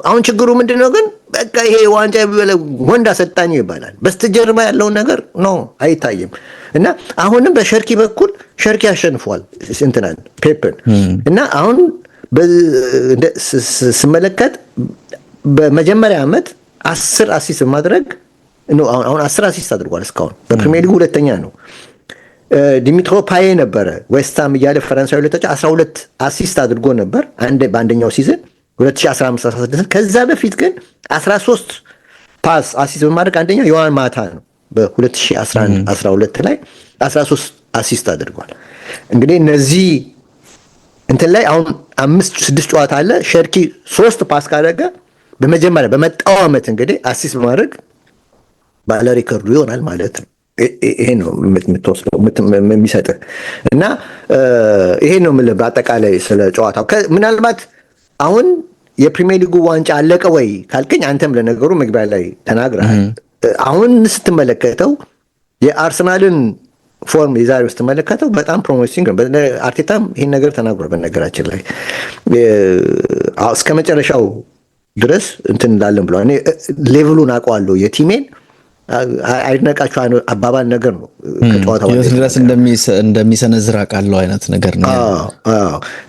አሁን ችግሩ ምንድነው ግን በቃ ይሄ ዋንጫ ወንድ አሰልጣኝ ይባላል። በስተጀርባ ያለው ነገር ነው አይታይም። እና አሁንም በሸርኪ በኩል ሸርኪ አሸንፏል እንትናን ፔፕን እና አሁን ስመለከት በመጀመሪያ ዓመት 10 አሲስት ማድረግ ነው። አሁን 10 አሲስት አድርጓል እስካሁን በፕሪሚየር ሊግ ሁለተኛ ነው። ዲሚትሮ ፓዬ ነበረ ዌስትሃም እያለ ፈረንሳዊ ለተጫ 12 አሲስት አድርጎ ነበር በአንደኛው ሲዝን 2015-16። ከዛ በፊት ግን 13 ፓስ አሲስት በማድረግ አንደኛው ዮሐን ማታ ነው። በ2011-12 ላይ 13 አሲስት አድርጓል። እንግዲህ እነዚህ እንትን ላይ አሁን 5-6 ጨዋታ አለ። ሸርኪ 3 ፓስ ካደረገ በመጀመሪያ በመጣው ዓመት እንግዲህ አሲስት በማድረግ ባለ ሪከርዱ ይሆናል ማለት ነው። ይሄ ነው የምትወስደው የሚሰጥህ እና ይሄ ነው የምልህ በአጠቃላይ ስለ ጨዋታው። ምናልባት አሁን የፕሪሚየር ሊጉ ዋንጫ አለቀ ወይ ካልከኝ አንተም ለነገሩ መግቢያ ላይ ተናግረሃል። አሁን ስትመለከተው የአርሰናልን ፎርም የዛሬው ስትመለከተው በጣም ፕሮሚሲንግ ነው። አርቴታም ይሄን ነገር ተናግሯል። በነገራችን ላይ እስከ መጨረሻው ድረስ እንትን እንዳለን ብሏል። እኔ ሌቭሉን አውቀዋለሁ የቲሜን አይድነቃችሁ አባባል ነገር ነው። ከጨዋታው ድረስ እንደሚሰነዝር አውቃለሁ አይነት ነገር ነው።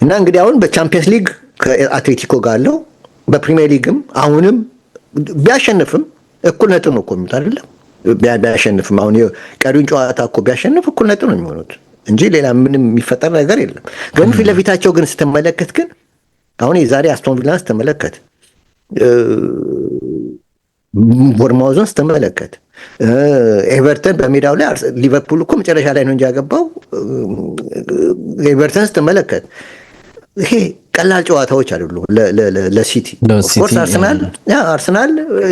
እና እንግዲህ አሁን በቻምፒየንስ ሊግ ከአትሌቲኮ ጋር አለው። በፕሪሚየር ሊግም አሁንም ቢያሸንፍም እኩል ነጥብ ነው እኮ የሚሉት አይደለም። ቢያሸንፍም አሁን ቀሪውን ጨዋታ እኮ ቢያሸንፍ እኩል ነጥብ ነው የሚሆኑት እንጂ ሌላ ምንም የሚፈጠር ነገር የለም። ግን ፊት ለፊታቸው ግን ስትመለከት ግን አሁን የዛሬ አስቶን ቪላን ስትመለከት ቦርማውዝን ስትመለከት ኤቨርተን በሜዳው ላይ ሊቨርፑል እኮ መጨረሻ ላይ ነው እንጂ ያገባው። ኤቨርተን ስትመለከት ይሄ ቀላል ጨዋታዎች አይደሉም ለሲቲ። ኦፍኮርስ አርሰናል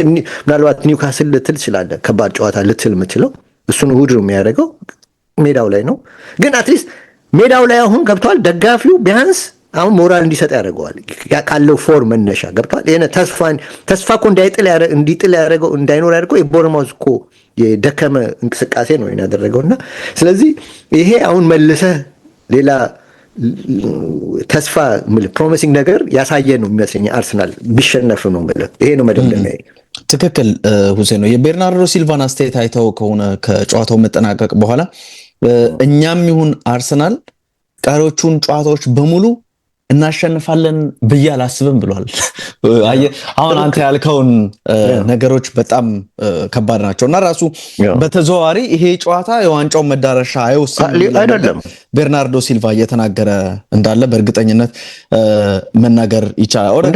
ምናልባት ኒውካስል ልትል ትችላለህ፣ ከባድ ጨዋታ ልትል የምትችለው እሱን እሑድ ነው የሚያደርገው፣ ሜዳው ላይ ነው። ግን አትሊስት ሜዳው ላይ አሁን ገብተዋል። ደጋፊው ቢያንስ አሁን ሞራል እንዲሰጥ ያደርገዋል ካለው ፎርም መነሻ ገብቷል። ተስፋ እኮ እንዲጥል ያደረገው እንዳይኖር ያደርገው የቦርንማውዝ እኮ የደከመ እንቅስቃሴ ነው ያደረገውና ስለዚህ ይሄ አሁን መልሰህ ሌላ ተስፋ ፕሮሚሲንግ ነገር ያሳየ ነው የሚመስለኝ አርሰናል ቢሸነፍ ነው ማለት ይሄ ነው መደምደሚያ። ትክክል ሁሴን ነው። የቤርናርዶ ሲልቫን አስተያየት አይተው ከሆነ ከጨዋታው መጠናቀቅ በኋላ እኛም ይሁን አርሰናል ቀሪዎቹን ጨዋታዎች በሙሉ እናሸንፋለን ብዬ አላስብም ብሏል። አሁን አንተ ያልከውን ነገሮች በጣም ከባድ ናቸው እና ራሱ በተዘዋዋሪ ይሄ ጨዋታ የዋንጫው መዳረሻ አይወስንም ቤርናርዶ ሲልቫ እየተናገረ እንዳለ በእርግጠኝነት መናገር ይቻላል።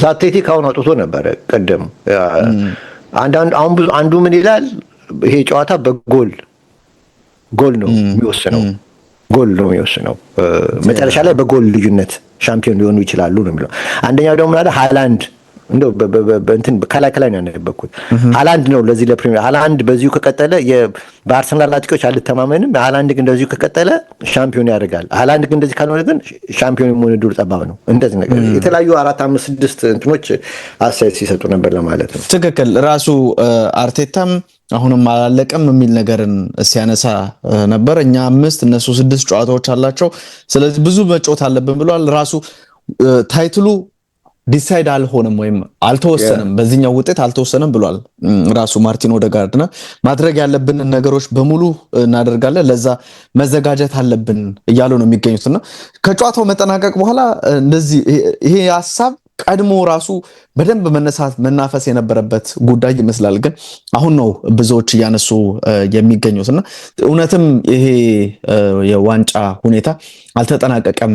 ዛቴቲክ አሁን አውጥቶ ነበረ ቀደም አንዱ ምን ይላል ይሄ ጨዋታ በጎል ነው የሚወስነው ጎል ነው የሚወስነው መጨረሻ ላይ በጎል ልዩነት ሻምፒዮን ሊሆኑ ይችላሉ ነው የሚለው። አንደኛው ደግሞ ማለት ሃላንድ እንደው በእንትን ከላይ ነው ያነበብኩት ሃላንድ ነው ለዚህ ለፕሪሚየር ሃላንድ በዚሁ ከቀጠለ በአርሰናል አጥቂዎች አልተማመንም። ሃላንድ ግን እንደዚሁ ከቀጠለ ሻምፒዮን ያደርጋል። ሃላንድ ግን እንደዚህ ካልሆነ ግን ሻምፒዮን የመሆን ዕድሉ ጠባብ ነው። እንደዚህ ነገር የተለያዩ 4 5 6 እንትኖች አስተያየት ሲሰጡ ነበር ለማለት ነው። ትክክል። ራሱ አርቴታም አሁንም አላለቀም የሚል ነገርን ሲያነሳ ነበር። እኛ 5 እነሱ 6 ጨዋታዎች አላቸው፣ ስለዚህ ብዙ መጫወት አለብን ብሏል። ራሱ ታይትሉ ዲሳይድ አልሆነም ወይም አልተወሰነም፣ በዚህኛው ውጤት አልተወሰነም ብሏል ራሱ ማርቲን ኦዴጋርድ። ማድረግ ያለብንን ነገሮች በሙሉ እናደርጋለን፣ ለዛ መዘጋጀት አለብን እያሉ ነው የሚገኙትና ከጨዋታው መጠናቀቅ በኋላ እንደዚህ ይሄ ሀሳብ ቀድሞ ራሱ በደንብ መናፈስ የነበረበት ጉዳይ ይመስላል። ግን አሁን ነው ብዙዎች እያነሱ የሚገኙትና እውነትም ይሄ የዋንጫ ሁኔታ አልተጠናቀቀም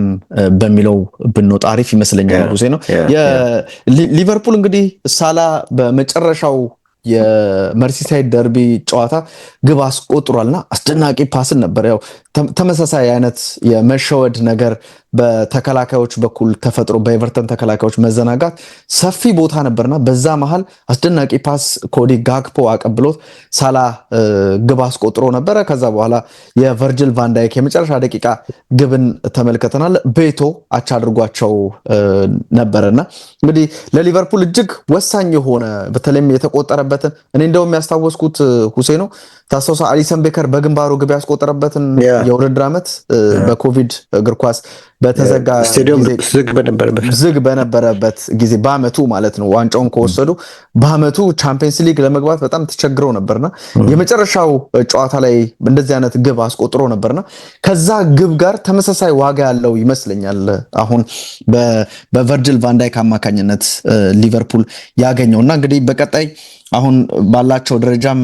በሚለው ብንወጣ አሪፍ ይመስለኛል። ሁሴ ነው ሊቨርፑል እንግዲህ ሳላ በመጨረሻው የመርሲሳይድ ደርቢ ጨዋታ ግብ አስቆጥሯልና አስደናቂ ፓስን ነበር። ያው ተመሳሳይ አይነት የመሸወድ ነገር በተከላካዮች በኩል ተፈጥሮ በኤቨርተን ተከላካዮች መዘናጋት ሰፊ ቦታ ነበርና በዛ መሃል አስደናቂ ፓስ ኮዲ ጋክፖ አቀብሎት ሳላ ግብ አስቆጥሮ ነበረ። ከዛ በኋላ የቨርጅል ቫንዳይክ የመጨረሻ ደቂቃ ግብን ተመልክተናል። ቤቶ አቻ አድርጓቸው ነበርና እንግዲህ ለሊቨርፑል እጅግ ወሳኝ የሆነ በተለይም የተቆጠረበትን እኔ እንደውም ያስታወስኩት ሁሴ ነው ታስታውሳ አሊሰን ቤከር በግንባሩ ግብ ያስቆጠረበትን የውድድር ዓመት በኮቪድ እግር ኳስ በተዘጋ ስቴዲየም ዝግ በነበረበት ጊዜ በአመቱ ማለት ነው ዋንጫውን ከወሰዱ በአመቱ ቻምፒየንስ ሊግ ለመግባት በጣም ተቸግረው ነበርና የመጨረሻው ጨዋታ ላይ እንደዚህ አይነት ግብ አስቆጥሮ ነበርና ከዛ ግብ ጋር ተመሳሳይ ዋጋ ያለው ይመስለኛል አሁን በቨርጅል ቫንዳይክ አማካኝነት ሊቨርፑል ያገኘውና እንግዲህ በቀጣይ አሁን ባላቸው ደረጃም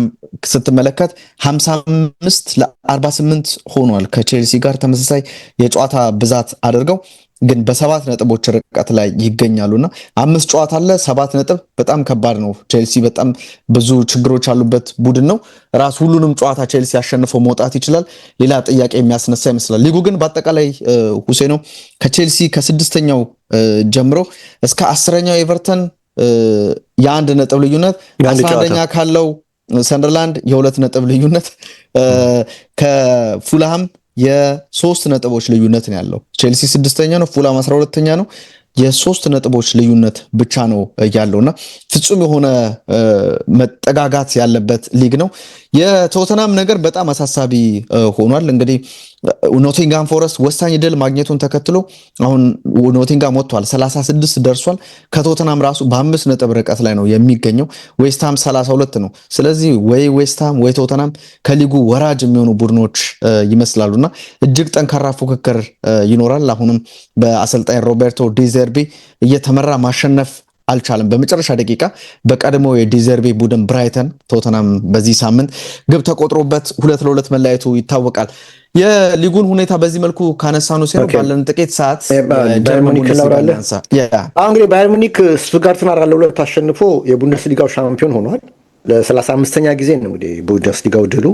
ስትመለከት 55-48 ሆኗል ከቼልሲ ጋር ተመሳሳይ የጨዋታ ብዛት አድርገው ግን በ7 ነጥቦች ርቀት ላይ ይገኛሉና 5 ጨዋታ አለ 7 ነጥብ በጣም ከባድ ነው። ቼልሲ በጣም ብዙ ችግሮች ያሉበት ቡድን ነው። ራስ ሁሉንም ጨዋታ ቼልሲ አሸንፈው መውጣት ይችላል፣ ሌላ ጥያቄ የሚያስነሳ ይመስላል። ሊጉ ግን በአጠቃላይ ሁሴ ነው ከቼልሲ ከ6ኛው ጀምሮ እስከ 10ኛው ኤቨርተን የ1 ነጥብ ልዩነት 11ኛ ካለው ሰንደርላንድ የ2 ነጥብ ልዩነት ከፉልሃም የ3 ነጥቦች ልዩነት ነው ያለው። ቼልሲ 6ኛ ነው፣ ፉልሃም 12ኛ ነው። የ3 ነጥቦች ልዩነት ብቻ ነው ያለውና ፍጹም የሆነ መጠጋጋት ያለበት ሊግ ነው። የቶተናም ነገር በጣም አሳሳቢ ሆኗል። እንግዲህ ኖቲንጋም ፎረስት ወሳኝ ድል ማግኘቱን ተከትሎ አሁን ኖቲንጋም ወጥቷል 36 ደርሷል። ከቶተናም ራሱ በ5 ነጥብ ርቀት ላይ ነው የሚገኘው። ዌስትሃም 32 ነው። ስለዚህ ወይ ዌስትሃም ወይ ቶተናም ከሊጉ ወራጅ የሚሆኑ ቡድኖች ይመስላሉና እጅግ ጠንካራ ፉክክር ይኖራል። አሁንም በአሰልጣኝ ሮቤርቶ ዲዘርቢ እየተመራ ማሸነፍ አልቻለም። በመጨረሻ ደቂቃ በቀድሞ የዲዘርቢ ቡድን ብራይተን ቶተናም በዚህ ሳምንት ግብ ተቆጥሮበት 2-2 መለያየቱ ይታወቃል። የሊጉን ሁኔታ በዚህ መልኩ ካነሳኑ ሲሆን ባለን ጥቂት ሰዓት ጀርመኒክ እናወራለን። እንግዲህ ባየር ሙኒክ ስቱትጋርትን 4-2 አሸንፎ የቡንደስሊጋው ሻምፒዮን ሆኗል። ለ35ኛ ጊዜ ነው እንግዲህ ቡንደስሊጋው ድሉ።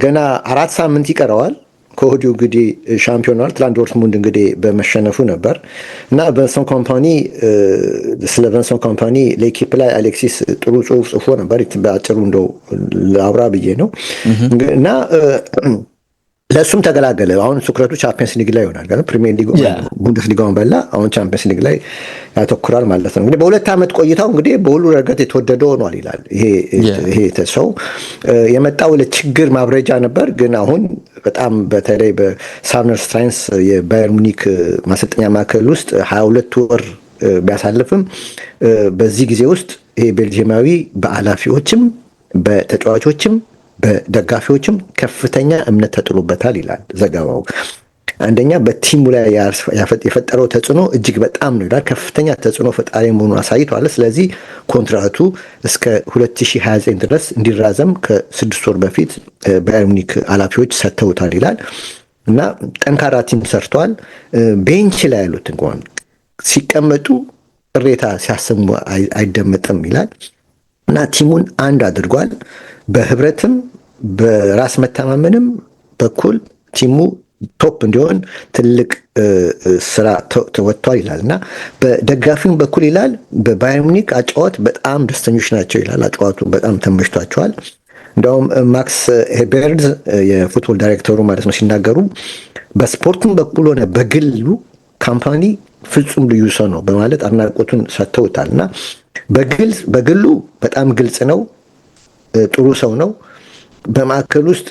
ገና 4 ሳምንት ይቀረዋል ከወዲሁ እንግዲህ ሻምፒዮን ሆኗል። ትላንት ዶርትሙንድ እንግዲህ በመሸነፉ ነበር እና ቨንሰን ኮምፓኒ ስለ ቨንሰን ኮምፓኒ ለኢኪፕ ላይ አሌክሲስ ጥሩ ጽሁፍ ጽፎ ነበር። በአጭሩ እንደው ላውራ ብዬ ነው እና ለእሱም ተገላገለ። አሁን ትኩረቱ ቻምፒየንስ ሊግ ላይ ይሆናል። ፕሪሚየር ሊግ ቡንደስሊጋውን በላ፣ አሁን ቻምፒየንስ ሊግ ላይ ያተኩራል ማለት ነው። እንግዲህ በ2 ዓመት ቆይታው እንግዲህ በሁሉ ረገድ የተወደደ ሆኗል ይላል። ይሄ ሰው የመጣው ለችግር ማብረጃ ነበር፣ ግን አሁን በጣም በተለይ በሳርነር ስትራይንስ የባየር ሙኒክ ማሰልጠኛ ማዕከል ውስጥ 22 ወር ቢያሳልፍም በዚህ ጊዜ ውስጥ ይሄ ቤልጂየማዊ በኃላፊዎችም በተጫዋቾችም በደጋፊዎችም ከፍተኛ እምነት ተጥሎበታል ይላል ዘገባው። አንደኛ በቲሙ ላይ የፈጠረው ተጽዕኖ እጅግ በጣም ነው ይላል። ከፍተኛ ተጽዕኖ ፈጣሪ መሆኑን አሳይቷል። ስለዚህ ኮንትራቱ እስከ 2029 ድረስ እንዲራዘም ከ6 ወር በፊት ባየር ሙኒክ ኃላፊዎች ሰጥተውታል ይላል እና ጠንካራ ቲም ሰርቷል። ቤንች ላይ ያሉት እንኳን ሲቀመጡ ቅሬታ ሲያሰሙ አይደመጥም ይላል እና ቲሙን አንድ አድርጓል። በህብረትም በራስ መተማመንም በኩል ቲሙ ቶፕ እንዲሆን ትልቅ ስራ ተወጥቷል ይላል እና በደጋፊውም በኩል ይላል በባየር ሙኒክ አጫዋት በጣም ደስተኞች ናቸው ይላል። አጫዋቱ በጣም ተመችቷቸዋል። እንዲያውም ማክስ ሄበርዝ የፉትቦል ዳይሬክተሩ ማለት ነው ሲናገሩ በስፖርቱም በኩል ሆነ በግሉ ካምፓኒ ፍጹም ልዩ ሰው ነው በማለት አድናቆቱን ሰጥተውታል እና በግሉ በጣም ግልጽ ነው፣ ጥሩ ሰው ነው። በማዕከል ውስጥ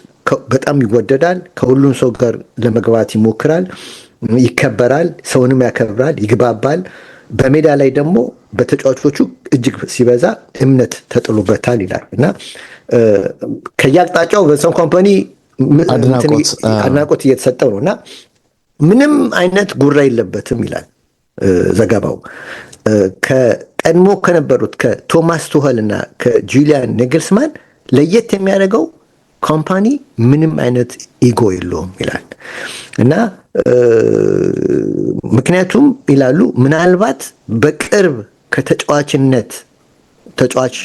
በጣም ይወደዳል። ከሁሉም ሰው ጋር ለመግባት ይሞክራል፣ ይከበራል፣ ሰውንም ያከብራል፣ ይግባባል። በሜዳ ላይ ደግሞ በተጫዋቾቹ እጅግ ሲበዛ እምነት ተጥሎበታል ይላል እና ከየአቅጣጫው በሰው ኮምፓኒ አድናቆት እየተሰጠው ነው እና ምንም አይነት ጉራ የለበትም ይላል ዘገባው። ከቀድሞ ከነበሩት ከቶማስ ቱኸል እና ከጁሊያን ኔግልስማን ለየት የሚያደርገው ካምፓኒ ምንም አይነት ኢጎ የለውም ይላል እና ምክንያቱም ይላሉ ምናልባት በቅርብ ከተጫዋችነት ተጫዋች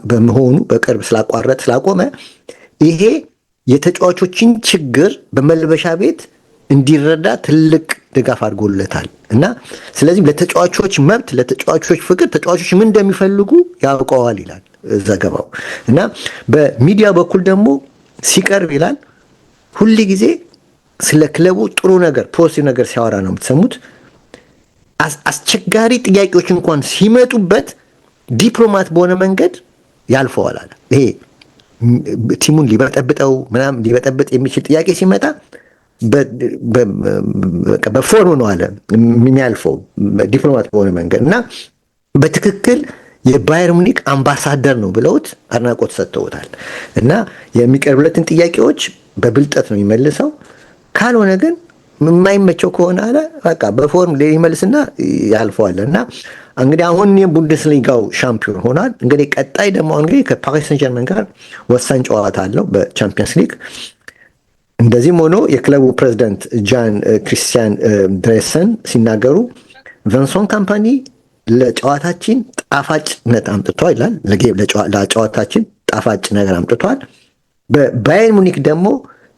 በመሆኑ በቅርብ ስላቆመ ይሄ የተጫዋቾችን ችግር በመልበሻ ቤት እንዲረዳ ትልቅ ድጋፍ አድርጎለታል እና ስለዚህም ለተጫዋቾች መብት፣ ለተጫዋቾች ፍቅር፣ ተጫዋቾች ምን እንደሚፈልጉ ያውቀዋል ይላል ዘገባው እና በሚዲያ በኩል ደግሞ ሲቀርብ ይላል ሁል ጊዜ ስለ ክለቡ ጥሩ ነገር ፖዚቲቭ ነገር ሲያወራ ነው የምትሰሙት። አስቸጋሪ ጥያቄዎች እንኳን ሲመጡበት ዲፕሎማት በሆነ መንገድ ያልፈዋል አለ። ይሄ ቲሙን ሊበጠብጥ የሚችል ጥያቄ ሲመጣ በፎርም ነው አለ የሚያልፈው ዲፕሎማት በሆነ መንገድ እና በትክክል የባየር ሙኒክ አምባሳደር ነው ብለውት አድናቆት ሰጥተውታል እና የሚቀርብለትን ጥያቄዎች በብልጠት ነው የሚመልሰው። ካልሆነ ግን የማይመቸው ከሆነ አለ በቃ በፎርም ሊመልስና ያልፈዋል እና እንግዲህ አሁን የቡንደስሊጋው ሻምፒዮን ሆኗል። እንግዲህ ቀጣይ ደግሞ እንግዲህ ከፓሪስ ሰን ጀርመን ጋር ወሳኝ ጨዋታ አለው በቻምፒየንስ ሊግ። እንደዚህም ሆኖ የክለቡ ፕሬዚዳንት ጃን ክሪስቲያን ድሬሰን ሲናገሩ ቨንሶን ካምፓኒ ለጨዋታችን ጣፋጭነት አምጥቷል ይላል። ለጨዋታችን ጣፋጭ ነገር አምጥቷል። በባየር ሙኒክ ደግሞ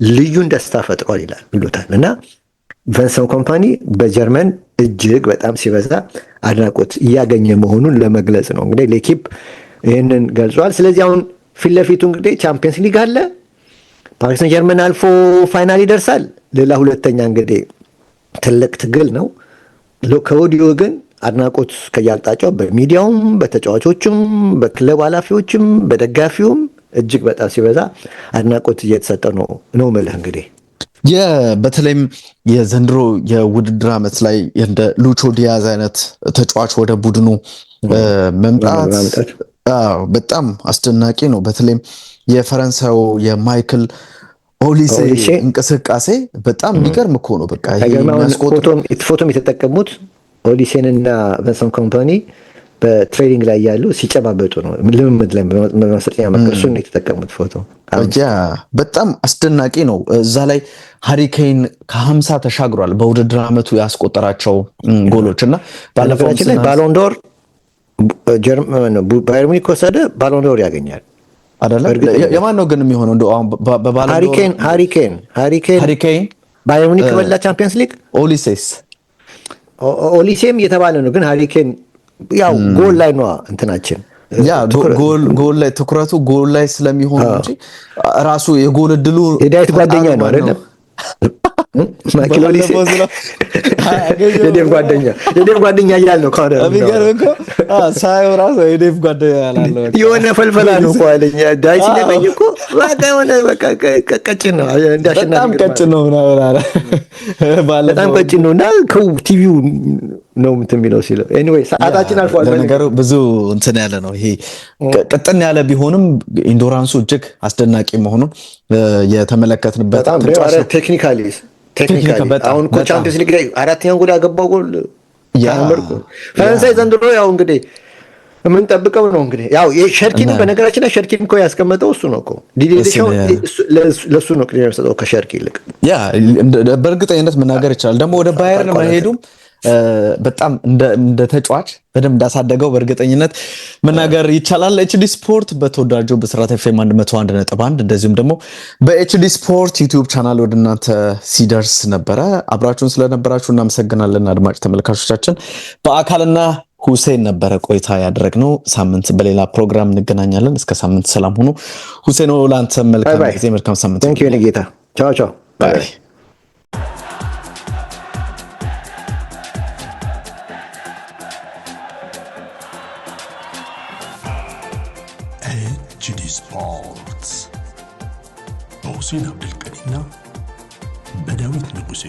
ልዩን ደስታ ፈጥሯል ይሉታል እና ቨንሰን ኮምፓኒ በጀርመን እጅግ በጣም ሲበዛ አድናቆት እያገኘ መሆኑን ለመግለጽ ነው። እንግዲህ ሌኪፕ ይህንን ገልጿል። ስለዚህ አሁን ፊት ለፊቱ እንግዲህ ቻምፒየንስ ሊግ አለ። ፓሪስ ሰን ጀርመን አልፎ ፋይናል ይደርሳል። ሌላ ሁለተኛ እንግዲህ ትልቅ ትግል ነው። ከወዲሁ ግን አድናቆት ከያልጣጫው በሚዲያውም በተጫዋቾችም በክለብ ኃላፊዎችም በደጋፊውም እጅግ በጣም ሲበዛ አድናቆት እየተሰጠ ነው መልህ እንግዲህ በተለይም የዘንድሮ የውድድር ዓመት ላይ እንደ ሉቾ ዲያዝ አይነት ተጫዋች ወደ ቡድኑ መምጣት በጣም አስደናቂ ነው። በተለይም የፈረንሳዩ የማይክል ኦሊሴ እንቅስቃሴ በጣም የሚገርም እኮ ነው። በቃ ፎቶም የተጠቀሙት ኦሊሴንና ቨንሰን ኮምፓኒ በትሬኒንግ ላይ ያሉ ሲጨባበጡ ነው። ልምምድ ላይ በማሰልጠኛ መቀሱን የተጠቀሙት ፎቶ በጣም አስደናቂ ነው። እዛ ላይ ሃሪኬን ከ50 ተሻግሯል በውድድር ዓመቱ ያስቆጠራቸው ጎሎች እና ባለፈው ላይ ባሎንዶር ባየር ሙኒክ ወሰደ ባሎንዶር ያገኛል አይደለ? የማን ነው ግን የሚሆነው? እንደው አሁን በባሎንዶር ሃሪኬን ባየር ሙኒክ በላ ቻምፒየንስ ሊግ ኦሊሴም እየተባለ ነው ግን ሃሪኬን ያው ጎል ላይ ነው እንትናችን ያ ጎል ላይ ትኩረቱ ጎል ላይ ስለሚሆን እንጂ ራሱ የጎል እድሉ የዳዊት ጓደኛ ነው አይደለም ማኪሎሊስ የዴቭ ጓደኛ እያል ነው ካለ የሚገርም እኮ ሳየው ራሱ የዴቭ ጓደኛ ያላለው የሆነ ፈልፈላ ነው እኮ አለኝ ዳዊት ሲለኝ እኮ በቃ የሆነ በቃ ቀጭን ነው በጣም ቀጭን ነው ምናምን አለ በጣም ቀጭን ነው እና ቲቪው ነው የሚለው ሲለው ኤኒዌይ ሰዓታችን አልፏል። ለነገሩ ብዙ እንትን ያለ ነው ይሄ ቅጥን ያለ ቢሆንም ኢንዶራንሱ እጅግ አስደናቂ መሆኑን የተመለከትንበት ተጫዋች ነው። ቴክኒካሊ አሁን እኮ ቻምፒየንስ ሊግ ላይ አራተኛውን ጎል ያገባው ጎል ያመርኩ ፈረንሳይ ዘንድሮ ያው እንግዲህ የምንጠብቀው ነው እንግዲህ ያው የሸርኪን በነገራችን ላይ ሸርኪን እኮ ያስቀመጠው እሱ ነው እኮ ዲዲሻው ለሱ ነው ቅድሚያ የሚሰጠው ከሸርኪ ይልቅ ያ በእርግጠኝነት መናገር ይቻላል። ደግሞ ወደ ባየርን መሄዱም በጣም እንደ ተጫዋች በደንብ እንዳሳደገው በእርግጠኝነት መናገር ይቻላል። ኤችዲ ስፖርት በተወዳጁ በስራት ኤፍኤም 101.1 እንደዚሁም ደግሞ በኤችዲ ስፖርት ዩቲዩብ ቻናል ወደ እናንተ ሲደርስ ነበረ። አብራችሁን ስለነበራችሁ እናመሰግናለን አድማጭ ተመልካቾቻችን። በአካልና ሁሴን ነበረ ቆይታ ያደረግነው። ሳምንት በሌላ ፕሮግራም እንገናኛለን። እስከ ሳምንት ሰላም ሁኑ። ሁሴን ላንተ መልካም ጊዜ መልካም ሳምንት። ታንክ ዩ ጌታ ቻው ቻው ባይ ኤችዲ ስፖርት በሁሴን አብዱልቀኒና በዳዊት ንጉሴ